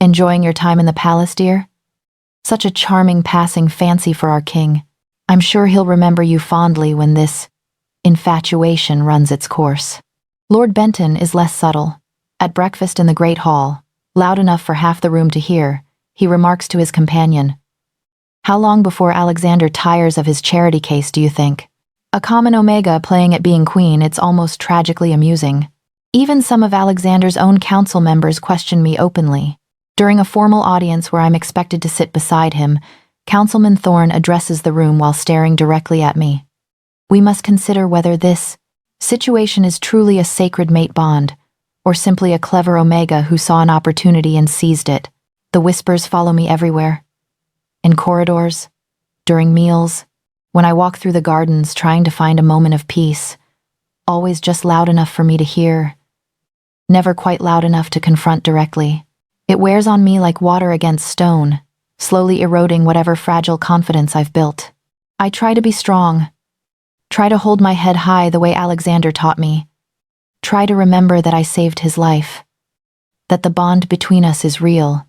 Enjoying your time in the palace, dear? Such a charming passing fancy for our king. I'm sure he'll remember you fondly when this infatuation runs its course. Lord Benton is less subtle. At breakfast in the Great Hall, loud enough for half the room to hear, he remarks to his companion, "How long before Alexander tires of his charity case, do you think?" A common Omega playing at being queen, it's almost tragically amusing. Even some of Alexander's own council members question me openly. During a formal audience where I'm expected to sit beside him, Councilman Thorne addresses the room while staring directly at me. "We must consider whether this situation is truly a sacred mate bond, or simply a clever Omega who saw an opportunity and seized it." The whispers follow me everywhere. In corridors, during meals, when I walk through the gardens trying to find a moment of peace, always just loud enough for me to hear, never quite loud enough to confront directly. It wears on me like water against stone, slowly eroding whatever fragile confidence I've built. I try to be strong, try to hold my head high the way Alexander taught me, try to remember that I saved his life, that the bond between us is real,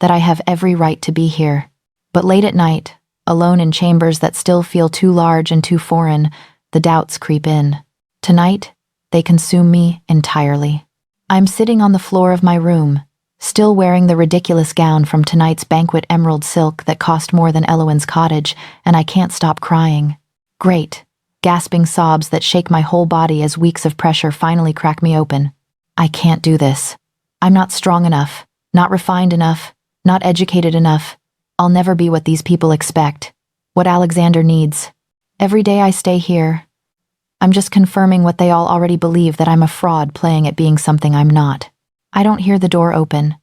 that I have every right to be here. But late at night, alone in chambers that still feel too large and too foreign, the doubts creep in. Tonight, they consume me entirely. I'm sitting on the floor of my room, still wearing the ridiculous gown from tonight's banquet emerald silk that cost more than Eloin's cottage, and I can't stop crying. Great, gasping sobs that shake my whole body as weeks of pressure finally crack me open. I can't do this. I'm not strong enough, not refined enough, not educated enough. I'll never be what these people expect, what Alexander needs. Every day I stay here, I'm just confirming what they all already believe, that I'm a fraud playing at being something I'm not. I don't hear the door open,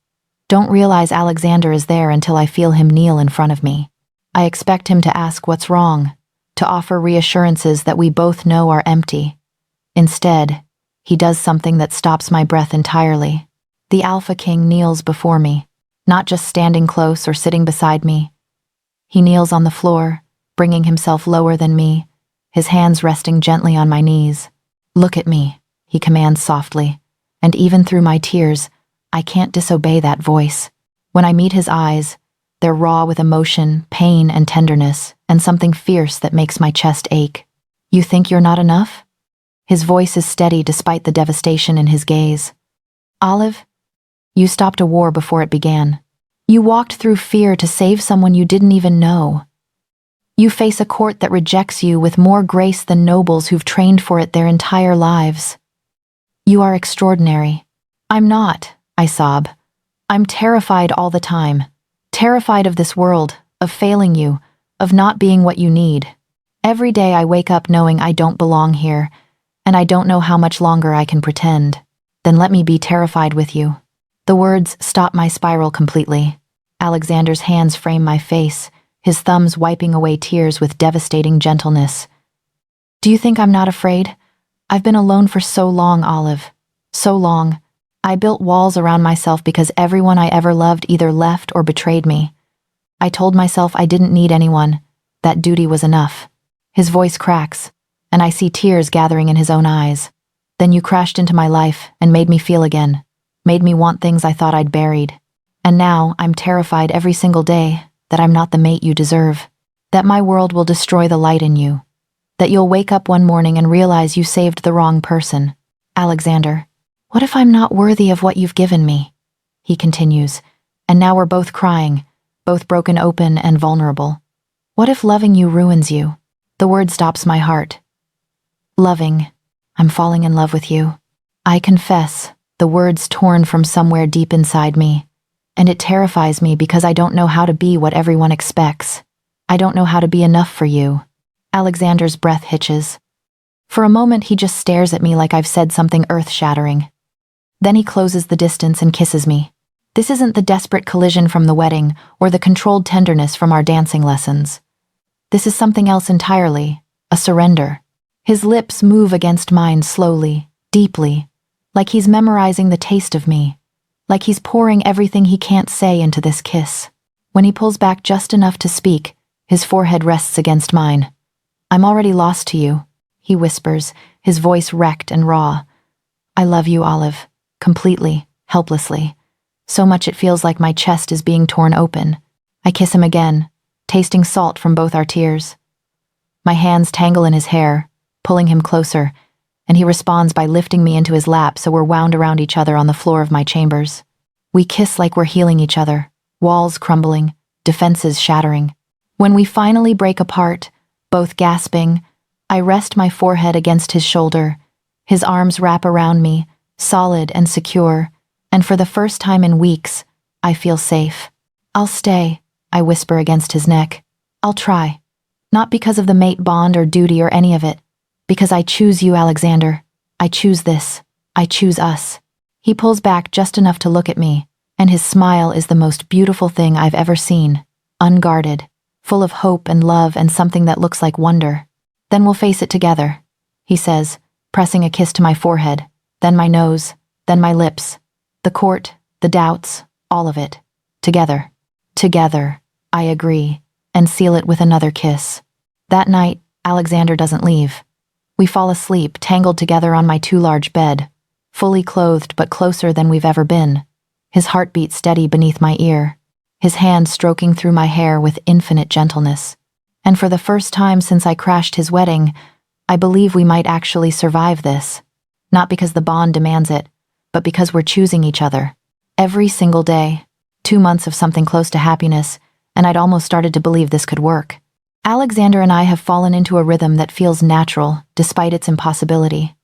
don't realize Alexander is there until I feel him kneel in front of me. I expect him to ask what's wrong, to offer reassurances that we both know are empty. Instead, he does something that stops my breath entirely. The Alpha King kneels before me, not just standing close or sitting beside me. He kneels on the floor, bringing himself lower than me, his hands resting gently on my knees. "Look at me," he commands softly, and even through my tears, I can't disobey that voice. When I meet his eyes, they're raw with emotion, pain, and tenderness, and something fierce that makes my chest ache. "You think you're not enough?" His voice is steady despite the devastation in his gaze. "Olive, you stopped a war before it began. You walked through fear to save someone you didn't even know. You face a court that rejects you with more grace than nobles who've trained for it their entire lives. You are extraordinary." "I'm not," I sob. "I'm terrified all the time. Terrified of this world, of failing you, of not being what you need. Every day I wake up knowing I don't belong here, and I don't know how much longer I can pretend. Then let me be terrified with you." The words stop my spiral completely. Alexander's hands frame my face, his thumbs wiping away tears with devastating gentleness. "Do you think I'm not afraid? I've been alone for so long, Olive. So long. I built walls around myself because everyone I ever loved either left or betrayed me. I told myself I didn't need anyone, that duty was enough." His voice cracks, and I see tears gathering in his own eyes. "Then you crashed into my life and made me feel again, made me want things I thought I'd buried. And now I'm terrified every single day that I'm not the mate you deserve, that my world will destroy the light in you, that you'll wake up one morning and realize you saved the wrong person. Alexander, what if I'm not worthy of what you've given me?" He continues, and now we're both crying, both broken open and vulnerable. "What if loving you ruins you?" The word stops my heart. "Loving, I'm falling in love with you." I confess, the words torn from somewhere deep inside me. And it terrifies me because I don't know how to be what everyone expects. I don't know how to be enough for you. Alexander's breath hitches. For a moment he just stares at me like I've said something earth-shattering. Then he closes the distance and kisses me. This isn't the desperate collision from the wedding or the controlled tenderness from our dancing lessons. This is something else entirely, a surrender. His lips move against mine slowly, deeply, like he's memorizing the taste of me. Like he's pouring everything he can't say into this kiss. When he pulls back just enough to speak, his forehead rests against mine. "I'm already lost to you," he whispers, his voice wrecked and raw. I love you, Olive. Completely, helplessly. So much it feels like my chest is being torn open. I kiss him again, tasting salt from both our tears. My hands tangle in his hair, pulling him closer, and he responds by lifting me into his lap so we're wound around each other on the floor of my chambers. We kiss like we're healing each other, walls crumbling, defenses shattering. When we finally break apart, both gasping, I rest my forehead against his shoulder. His arms wrap around me, solid and secure, and for the first time in weeks, I feel safe. I'll stay, I whisper against his neck. I'll try. Not because of the mate bond or duty or any of it. Because I choose you, Alexander. I choose this. I choose us. He pulls back just enough to look at me, and his smile is the most beautiful thing I've ever seen. Unguarded, full of hope and love and something that looks like wonder. Then we'll face it together, he says, pressing a kiss to my forehead, then my nose, then my lips. The court, the doubts, all of it. Together. Together, I agree, and seal it with another kiss. That night, Alexander doesn't leave. We fall asleep, tangled together on my too large bed, fully clothed but closer than we've ever been, his heartbeat steady beneath my ear, his hand stroking through my hair with infinite gentleness. And for the first time since I crashed his wedding, I believe we might actually survive this. Not because the bond demands it, but because we're choosing each other. Every single day. 2 months of something close to happiness, and I'd almost started to believe this could work. Alexander and I have fallen into a rhythm that feels natural, despite its impossibility.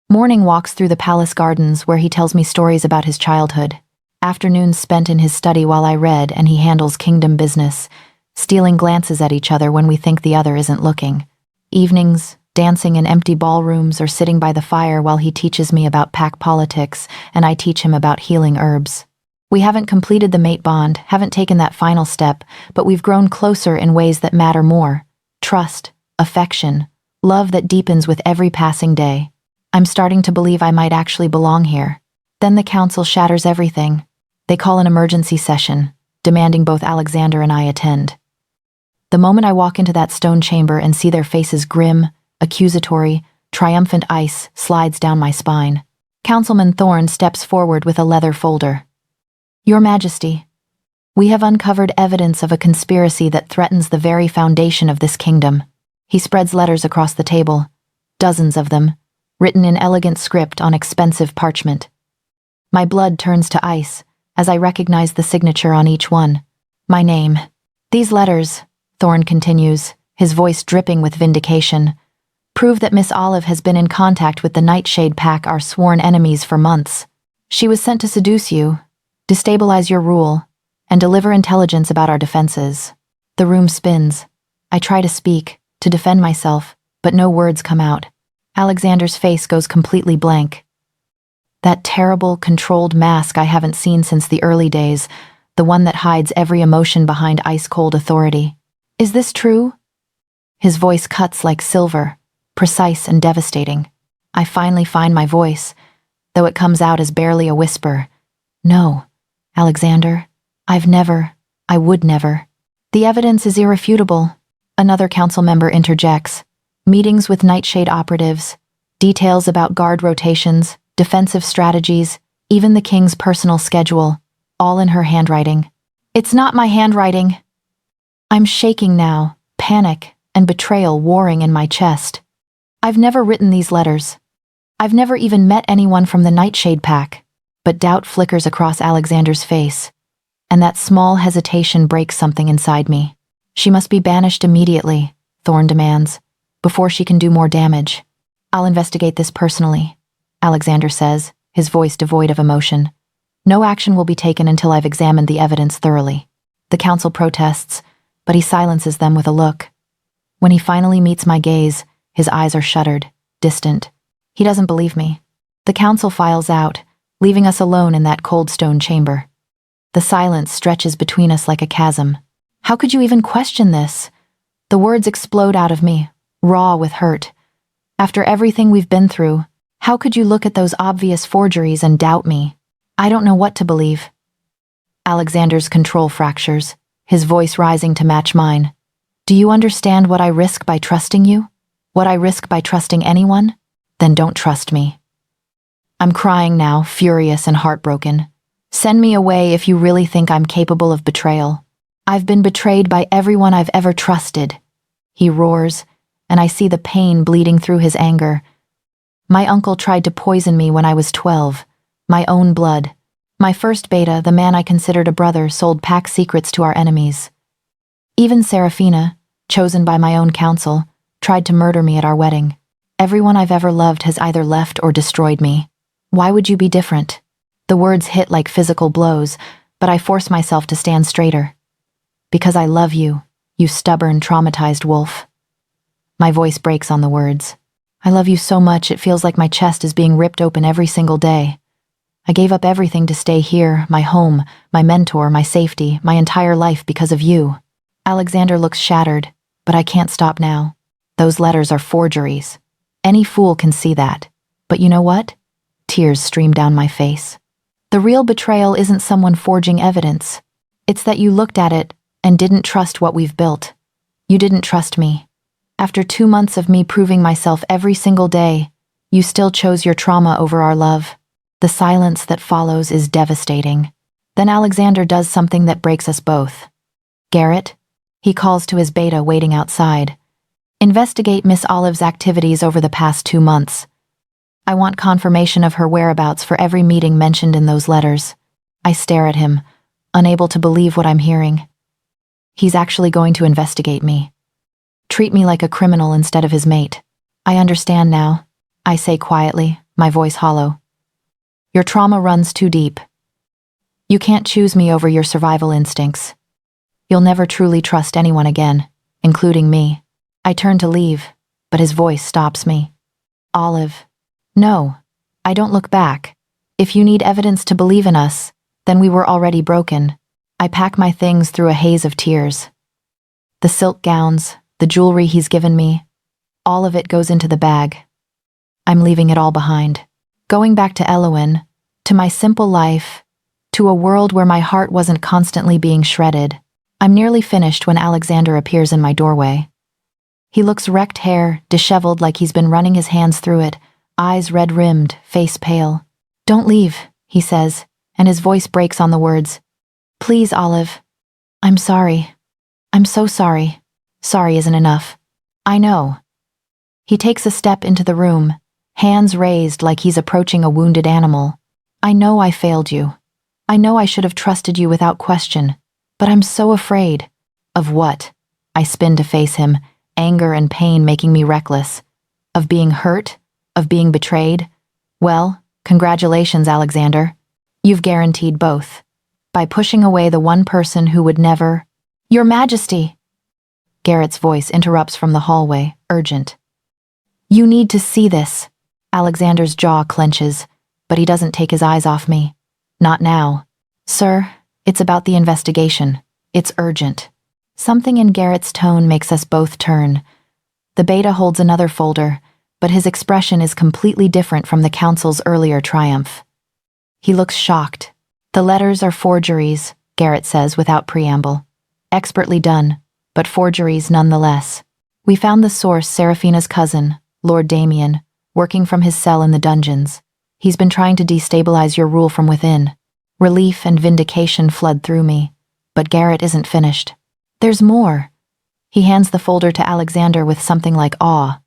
Morning walks through the palace gardens where he tells me stories about his childhood. Afternoons spent in his study while I read and he handles kingdom business, stealing glances at each other when we think the other isn't looking. Evenings, dancing in empty ballrooms or sitting by the fire while he teaches me about pack politics and I teach him about healing herbs. We haven't completed the mate bond, haven't taken that final step, but we've grown closer in ways that matter more. Trust, affection, love that deepens with every passing day. I'm starting to believe I might actually belong here. Then the council shatters everything. They call an emergency session, demanding both Alexander and I attend. The moment I walk into that stone chamber and see their faces grim, accusatory, triumphant, ice slides down my spine. Councilman Thorne steps forward with a leather folder. Your Majesty, we have uncovered evidence of a conspiracy that threatens the very foundation of this kingdom. He spreads letters across the table, dozens of them, written in elegant script on expensive parchment. My blood turns to ice as I recognize the signature on each one. My name. These letters, Thorne continues, his voice dripping with vindication, prove that Miss Olive has been in contact with the Nightshade Pack, our sworn enemies, for months. She was sent to seduce you, destabilize your rule, and deliver intelligence about our defenses. The room spins. I try to speak, to defend myself, but no words come out. Alexander's face goes completely blank. That terrible, controlled mask I haven't seen since the early days, the one that hides every emotion behind ice-cold authority. Is this true? His voice cuts like silver, precise and devastating. I finally find my voice, though it comes out as barely a whisper. No. Alexander, I would never. The evidence is irrefutable. Another council member interjects. Meetings with Nightshade operatives, details about guard rotations, defensive strategies, even the king's personal schedule, all in her handwriting. It's not my handwriting. I'm shaking now, panic and betrayal warring in my chest. I've never written these letters. I've never even met anyone from the Nightshade Pack. But doubt flickers across Alexander's face, and that small hesitation breaks something inside me. She must be banished immediately, Thorne demands, before she can do more damage. I'll investigate this personally, Alexander says, his voice devoid of emotion. No action will be taken until I've examined the evidence thoroughly. The council protests, but he silences them with a look. When he finally meets my gaze, his eyes are shuttered, distant. He doesn't believe me. The council files out, leaving us alone in that cold stone chamber. The silence stretches between us like a chasm. How could you even question this? The words explode out of me, raw with hurt. After everything we've been through, how could you look at those obvious forgeries and doubt me? I don't know what to believe. Alexander's control fractures, his voice rising to match mine. Do you understand what I risk by trusting you? What I risk by trusting anyone? then don't trust me. I'm crying now, furious and heartbroken. Send me away if you really think I'm capable of betrayal. I've been betrayed by everyone I've ever trusted. He roars, and I see the pain bleeding through his anger. My uncle tried to poison me when I was 12. My own blood. My first beta, the man I considered a brother, sold pack secrets to our enemies. Even Serafina, chosen by my own council, tried to murder me at our wedding. Everyone I've ever loved has either left or destroyed me. Why would you be different? The words hit like physical blows, but I force myself to stand straighter. Because I love you, you stubborn, traumatized wolf. My voice breaks on the words. I love you so much it feels like my chest is being ripped open every single day. I gave up everything to stay here, my home, my mentor, my safety, my entire life because of you. Alexander looks shattered, but I can't stop now. Those letters are forgeries. Any fool can see that. But you know what? Tears stream down my face. The real betrayal isn't someone forging evidence. It's that you looked at it and didn't trust what we've built. You didn't trust me. After 2 months of me proving myself every single day, you still chose your trauma over our love. The silence that follows is devastating. Then Alexander does something that breaks us both. Garrett? He calls to his beta waiting outside. Investigate Miss Olive's activities over the past 2 months. I want confirmation of her whereabouts for every meeting mentioned in those letters. I stare at him, unable to believe what I'm hearing. He's actually going to investigate me. Treat me like a criminal instead of his mate. I understand now, I say quietly, my voice hollow. Your trauma runs too deep. You can't choose me over your survival instincts. You'll never truly trust anyone again, including me. I turn to leave, but his voice stops me. Olive. No, I don't look back. If you need evidence to believe in us, then we were already broken. I pack my things through a haze of tears. The silk gowns, the jewelry he's given me, all of it goes into the bag. I'm leaving it all behind. Going back to Elowen, to my simple life, to a world where my heart wasn't constantly being shredded. I'm nearly finished when Alexander appears in my doorway. He looks wrecked hair, disheveled like he's been running his hands through it, eyes red-rimmed, face pale. Don't leave, he says, and his voice breaks on the words. Please, Olive. I'm sorry. I'm so sorry. Sorry isn't enough. I know. He takes a step into the room, hands raised like he's approaching a wounded animal. I know I failed you. I know I should have trusted you without question, but I'm so afraid. Of what? I spin to face him, anger and pain making me reckless. Of being hurt? Of being betrayed? Well, congratulations, Alexander. You've guaranteed both. By pushing away the one person who would never— Your Majesty! Garrett's voice interrupts from the hallway, urgent. You need to see this. Alexander's jaw clenches, but he doesn't take his eyes off me. Not now. Sir, it's about the investigation. It's urgent. Something in Garrett's tone makes us both turn. The beta holds another folder, but his expression is completely different from the council's earlier triumph. He looks shocked. The letters are forgeries, Garrett says without preamble. Expertly done, but forgeries nonetheless. We found the source, Serafina's cousin, Lord Damien, working from his cell in the dungeons. He's been trying to destabilize your rule from within. Relief and vindication flood through me, but Garrett isn't finished. There's more. He hands the folder to Alexander with something like awe.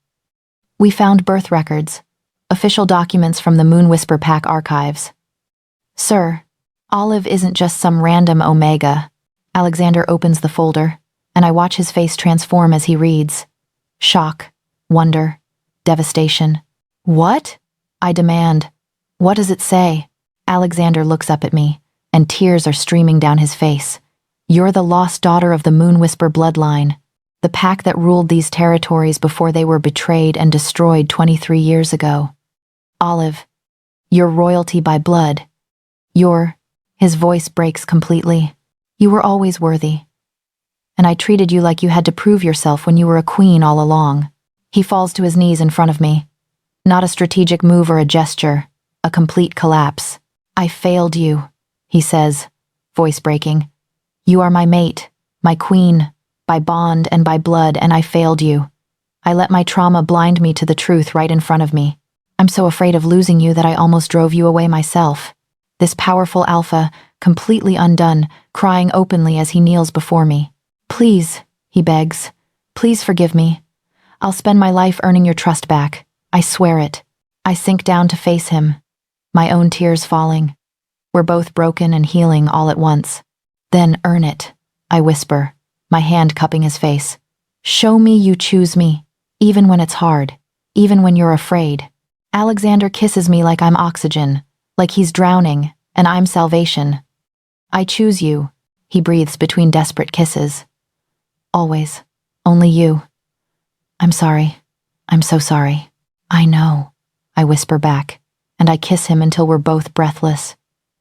We found birth records, official documents from the Moonwhisper Pack archives. Sir, Olive isn't just some random Omega. Alexander opens the folder, and I watch his face transform as he reads. Shock, wonder, devastation. What? I demand. What does it say? Alexander looks up at me, and tears are streaming down his face. You're the lost daughter of the Moonwhisper bloodline, the pack that ruled these territories before they were betrayed and destroyed 23 years ago. Olive, you're royalty by blood. His voice breaks completely. You were always worthy. And I treated you like you had to prove yourself when you were a queen all along. He falls to his knees in front of me. Not a strategic move or a gesture, a complete collapse. I failed you, he says, voice breaking. You are my mate, my queen, by bond and by blood, and I failed you. I let my trauma blind me to the truth right in front of me. I'm so afraid of losing you that I almost drove you away myself. This powerful alpha, completely undone, crying openly as he kneels before me. Please, he begs. Please forgive me. I'll spend my life earning your trust back. I swear it. I sink down to face him, my own tears falling. We're both broken and healing all at once. Then earn it, I whisper, my hand cupping his face. Show me you choose me, even when it's hard, even when you're afraid. Alexander kisses me like I'm oxygen, like he's drowning, and I'm salvation. I choose you, he breathes between desperate kisses. Always. Only you. I'm sorry. I'm so sorry. I know, I whisper back, and I kiss him until we're both breathless.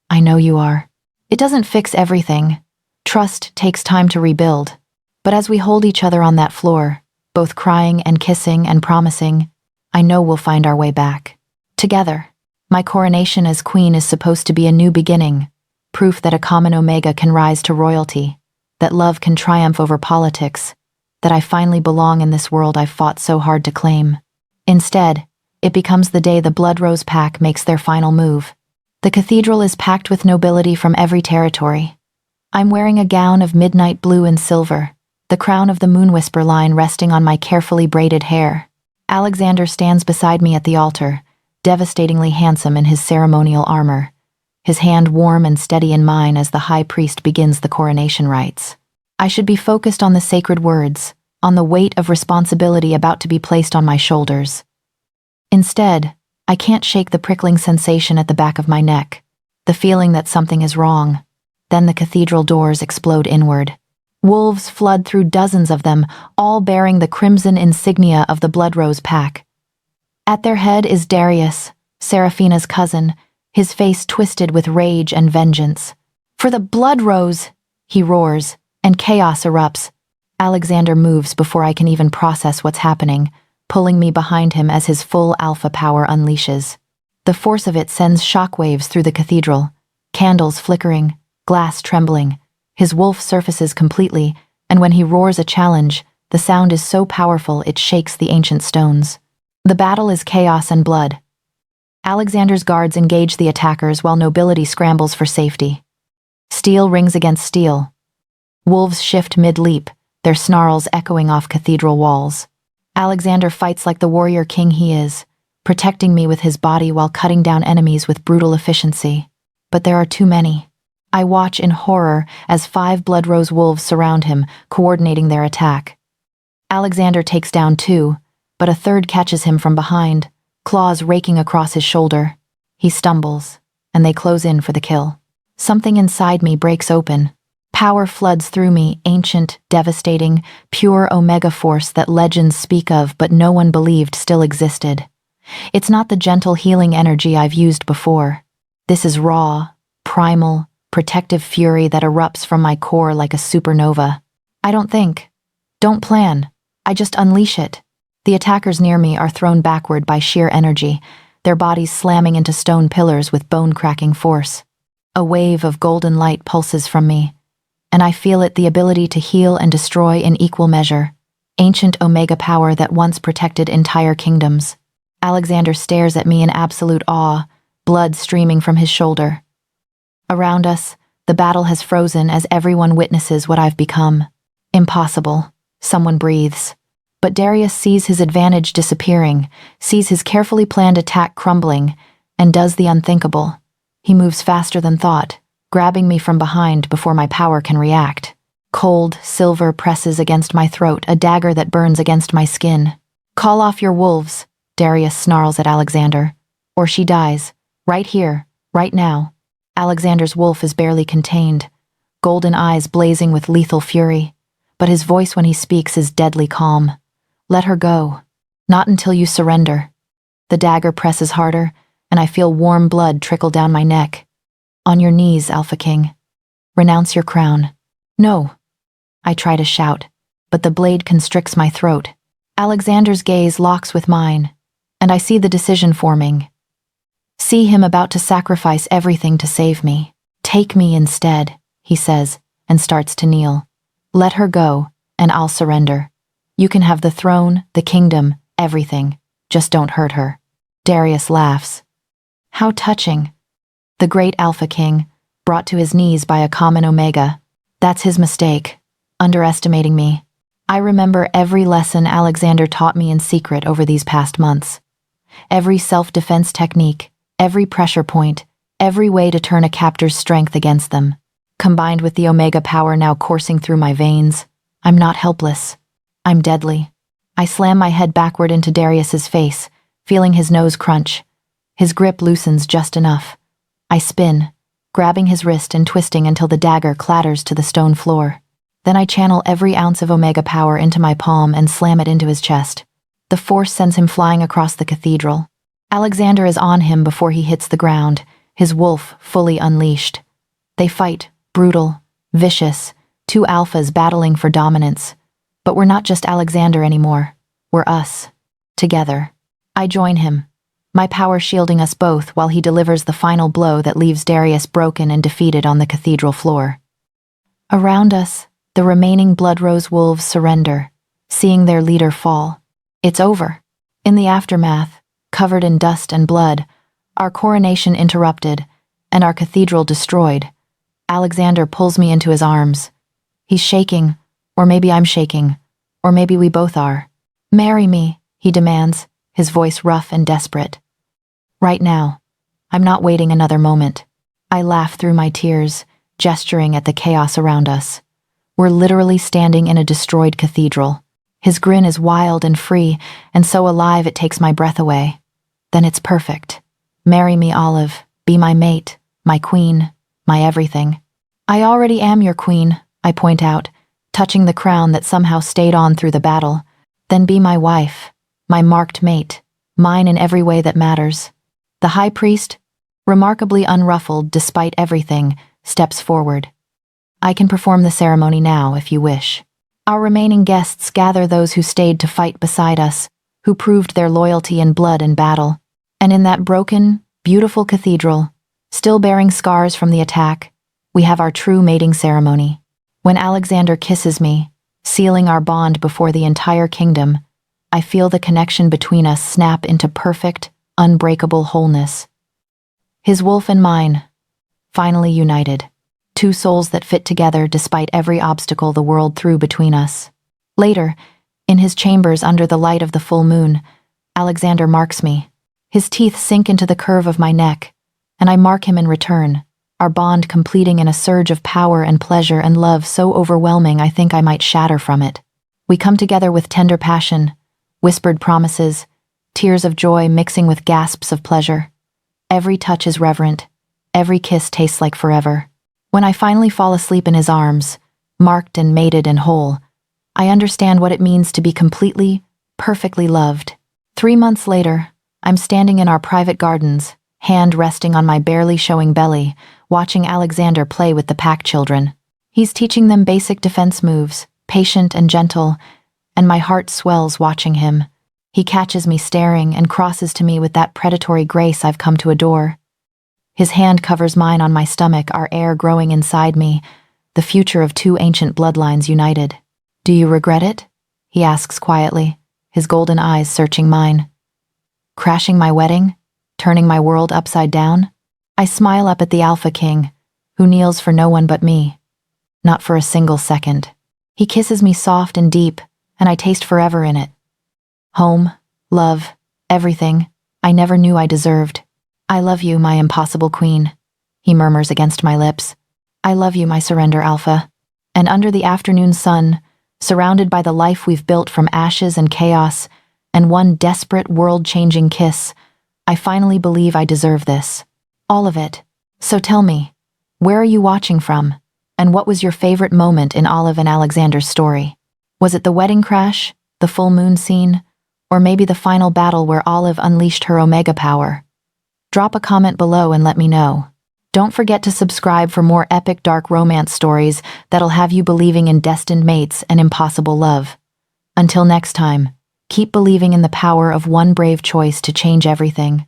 I know you are. It doesn't fix everything. Trust takes time to rebuild. But as we hold each other on that floor, both crying and kissing and promising, I know we'll find our way back. Together. My coronation as queen is supposed to be a new beginning, proof that a common omega can rise to royalty, that love can triumph over politics, that I finally belong in this world I've fought so hard to claim. Instead, it becomes the day the Blood Rose Pack makes their final move. The cathedral is packed with nobility from every territory. I'm wearing a gown of midnight blue and silver, the crown of the Moonwhisper line resting on my carefully braided hair. Alexander stands beside me at the altar, devastatingly handsome in his ceremonial armor, his hand warm and steady in mine as the high priest begins the coronation rites. I should be focused on the sacred words, on the weight of responsibility about to be placed on my shoulders. Instead, I can't shake the prickling sensation at the back of my neck, the feeling that something is wrong. Then the cathedral doors explode inward. Wolves flood through, dozens of them, all bearing the crimson insignia of the Blood Rose Pack. At their head is Darius, Seraphina's cousin, his face twisted with rage and vengeance. For the Blood Rose, he roars, and chaos erupts. Alexander moves before I can even process what's happening, pulling me behind him as his full alpha power unleashes. The force of it sends shockwaves through the cathedral, candles flickering, glass trembling. His wolf surfaces completely, and when he roars a challenge, the sound is so powerful it shakes the ancient stones. The battle is chaos and blood. Alexander's guards engage the attackers while nobility scrambles for safety. Steel rings against steel. Wolves shift mid-leap, their snarls echoing off cathedral walls. Alexander fights like the warrior king he is, protecting me with his body while cutting down enemies with brutal efficiency. But there are too many. I watch in horror as 5 Blood Rose wolves surround him, coordinating their attack. Alexander takes down 2, but a third catches him from behind, claws raking across his shoulder. He stumbles, and they close in for the kill. Something inside me breaks open. Power floods through me, ancient, devastating, pure omega force that legends speak of but no one believed still existed. It's not the gentle healing energy I've used before. This is raw, primal, protective fury that erupts from my core like a supernova. I don't think, don't plan, I just unleash it. The attackers near me are thrown backward by sheer energy, their bodies slamming into stone pillars with bone-cracking force. A wave of golden light pulses from me, and I feel it, the ability to heal and destroy in equal measure, ancient omega power that once protected entire kingdoms. Alexander stares at me in absolute awe, blood streaming from his shoulder. Around us, the battle has frozen as everyone witnesses what I've become. Impossible, someone breathes. But Darius sees his advantage disappearing, sees his carefully planned attack crumbling, and does the unthinkable. He moves faster than thought, grabbing me from behind before my power can react. Cold silver presses against my throat, a dagger that burns against my skin. Call off your wolves, Darius snarls at Alexander, or she dies, right here, right now. Alexander's wolf is barely contained, golden eyes blazing with lethal fury, but his voice when he speaks is deadly calm. Let her go. Not until you surrender. The dagger presses harder, and I feel warm blood trickle down my neck. On your knees, Alpha King. Renounce your crown. No. I try to shout, but the blade constricts my throat. Alexander's gaze locks with mine, and I see the decision forming. See him about to sacrifice everything to save me. Take me instead, he says, and starts to kneel. Let her go, and I'll surrender. You can have the throne, the kingdom, everything. Just don't hurt her. Darius laughs. How touching. The great Alpha King, brought to his knees by a common Omega. That's his mistake, underestimating me. I remember every lesson Alexander taught me in secret over these past months. Every self-defense technique, every pressure point, every way to turn a captor's strength against them. Combined with the Omega power now coursing through my veins, I'm not helpless. I'm deadly. I slam my head backward into Darius's face, feeling his nose crunch. His grip loosens just enough. I spin, grabbing his wrist and twisting until the dagger clatters to the stone floor. Then I channel every ounce of Omega power into my palm and slam it into his chest. The force sends him flying across the cathedral. Alexander is on him before he hits the ground, his wolf fully unleashed. They fight, brutal, vicious, two alphas battling for dominance. But we're not just Alexander anymore. We're us. Together. I join him, my power shielding us both while he delivers the final blow that leaves Darius broken and defeated on the cathedral floor. Around us, the remaining Bloodrose wolves surrender, seeing their leader fall. It's over. In the aftermath, covered in dust and blood, our coronation interrupted, and our cathedral destroyed. Alexander pulls me into his arms. He's shaking, or maybe I'm shaking, or maybe we both are. Marry me, he demands, his voice rough and desperate. Right now. I'm not waiting another moment. I laugh through my tears, gesturing at the chaos around us. We're literally standing in a destroyed cathedral. His grin is wild and free, and so alive it takes my breath away. Then it's perfect. Marry me, Olive. Be my mate, my queen, my everything. I already am your queen, I point out, touching the crown that somehow stayed on through the battle. Then be my wife, my marked mate, mine in every way that matters. The high priest, remarkably unruffled despite everything, steps forward. I can perform the ceremony now if you wish. Our remaining guests gather those who stayed to fight beside us, who proved their loyalty in blood and battle. And in that broken, beautiful cathedral, still bearing scars from the attack, we have our true mating ceremony. When Alexander kisses me, sealing our bond before the entire kingdom, I feel the connection between us snap into perfect, unbreakable wholeness. His wolf and mine, finally united. Two souls that fit together despite every obstacle the world threw between us. Later, in his chambers under the light of the full moon, Alexander marks me. His teeth sink into the curve of my neck, and I mark him in return, our bond completing in a surge of power and pleasure and love so overwhelming I think I might shatter from it. We come together with tender passion, whispered promises, tears of joy mixing with gasps of pleasure. Every touch is reverent, every kiss tastes like forever. When I finally fall asleep in his arms, marked and mated and whole, I understand what it means to be completely, perfectly loved. 3 months later, I'm standing in our private gardens, hand resting on my barely showing belly, watching Alexander play with the pack children. He's teaching them basic defense moves, patient and gentle, and my heart swells watching him. He catches me staring and crosses to me with that predatory grace I've come to adore. His hand covers mine on my stomach, our air growing inside me, the future of two ancient bloodlines united. Do you regret it? He asks quietly, his golden eyes searching mine. Crashing my wedding? Turning my world upside down? I smile up at the Alpha King, who kneels for no one but me. Not for a single second. He kisses me soft and deep, and I taste forever in it. Home, love, everything I never knew I deserved. I love you, my impossible queen, he murmurs against my lips. I love you, my surrender Alpha. And under the afternoon sun, surrounded by the life we've built from ashes and chaos, and one desperate, world-changing kiss, I finally believe I deserve this. All of it. So tell me, where are you watching from? And what was your favorite moment in Olive and Alexander's story? Was it the wedding crash, the full moon scene, or maybe the final battle where Olive unleashed her Omega power? Drop a comment below and let me know. Don't forget to subscribe for more epic dark romance stories that'll have you believing in destined mates and impossible love. Until next time, keep believing in the power of one brave choice to change everything.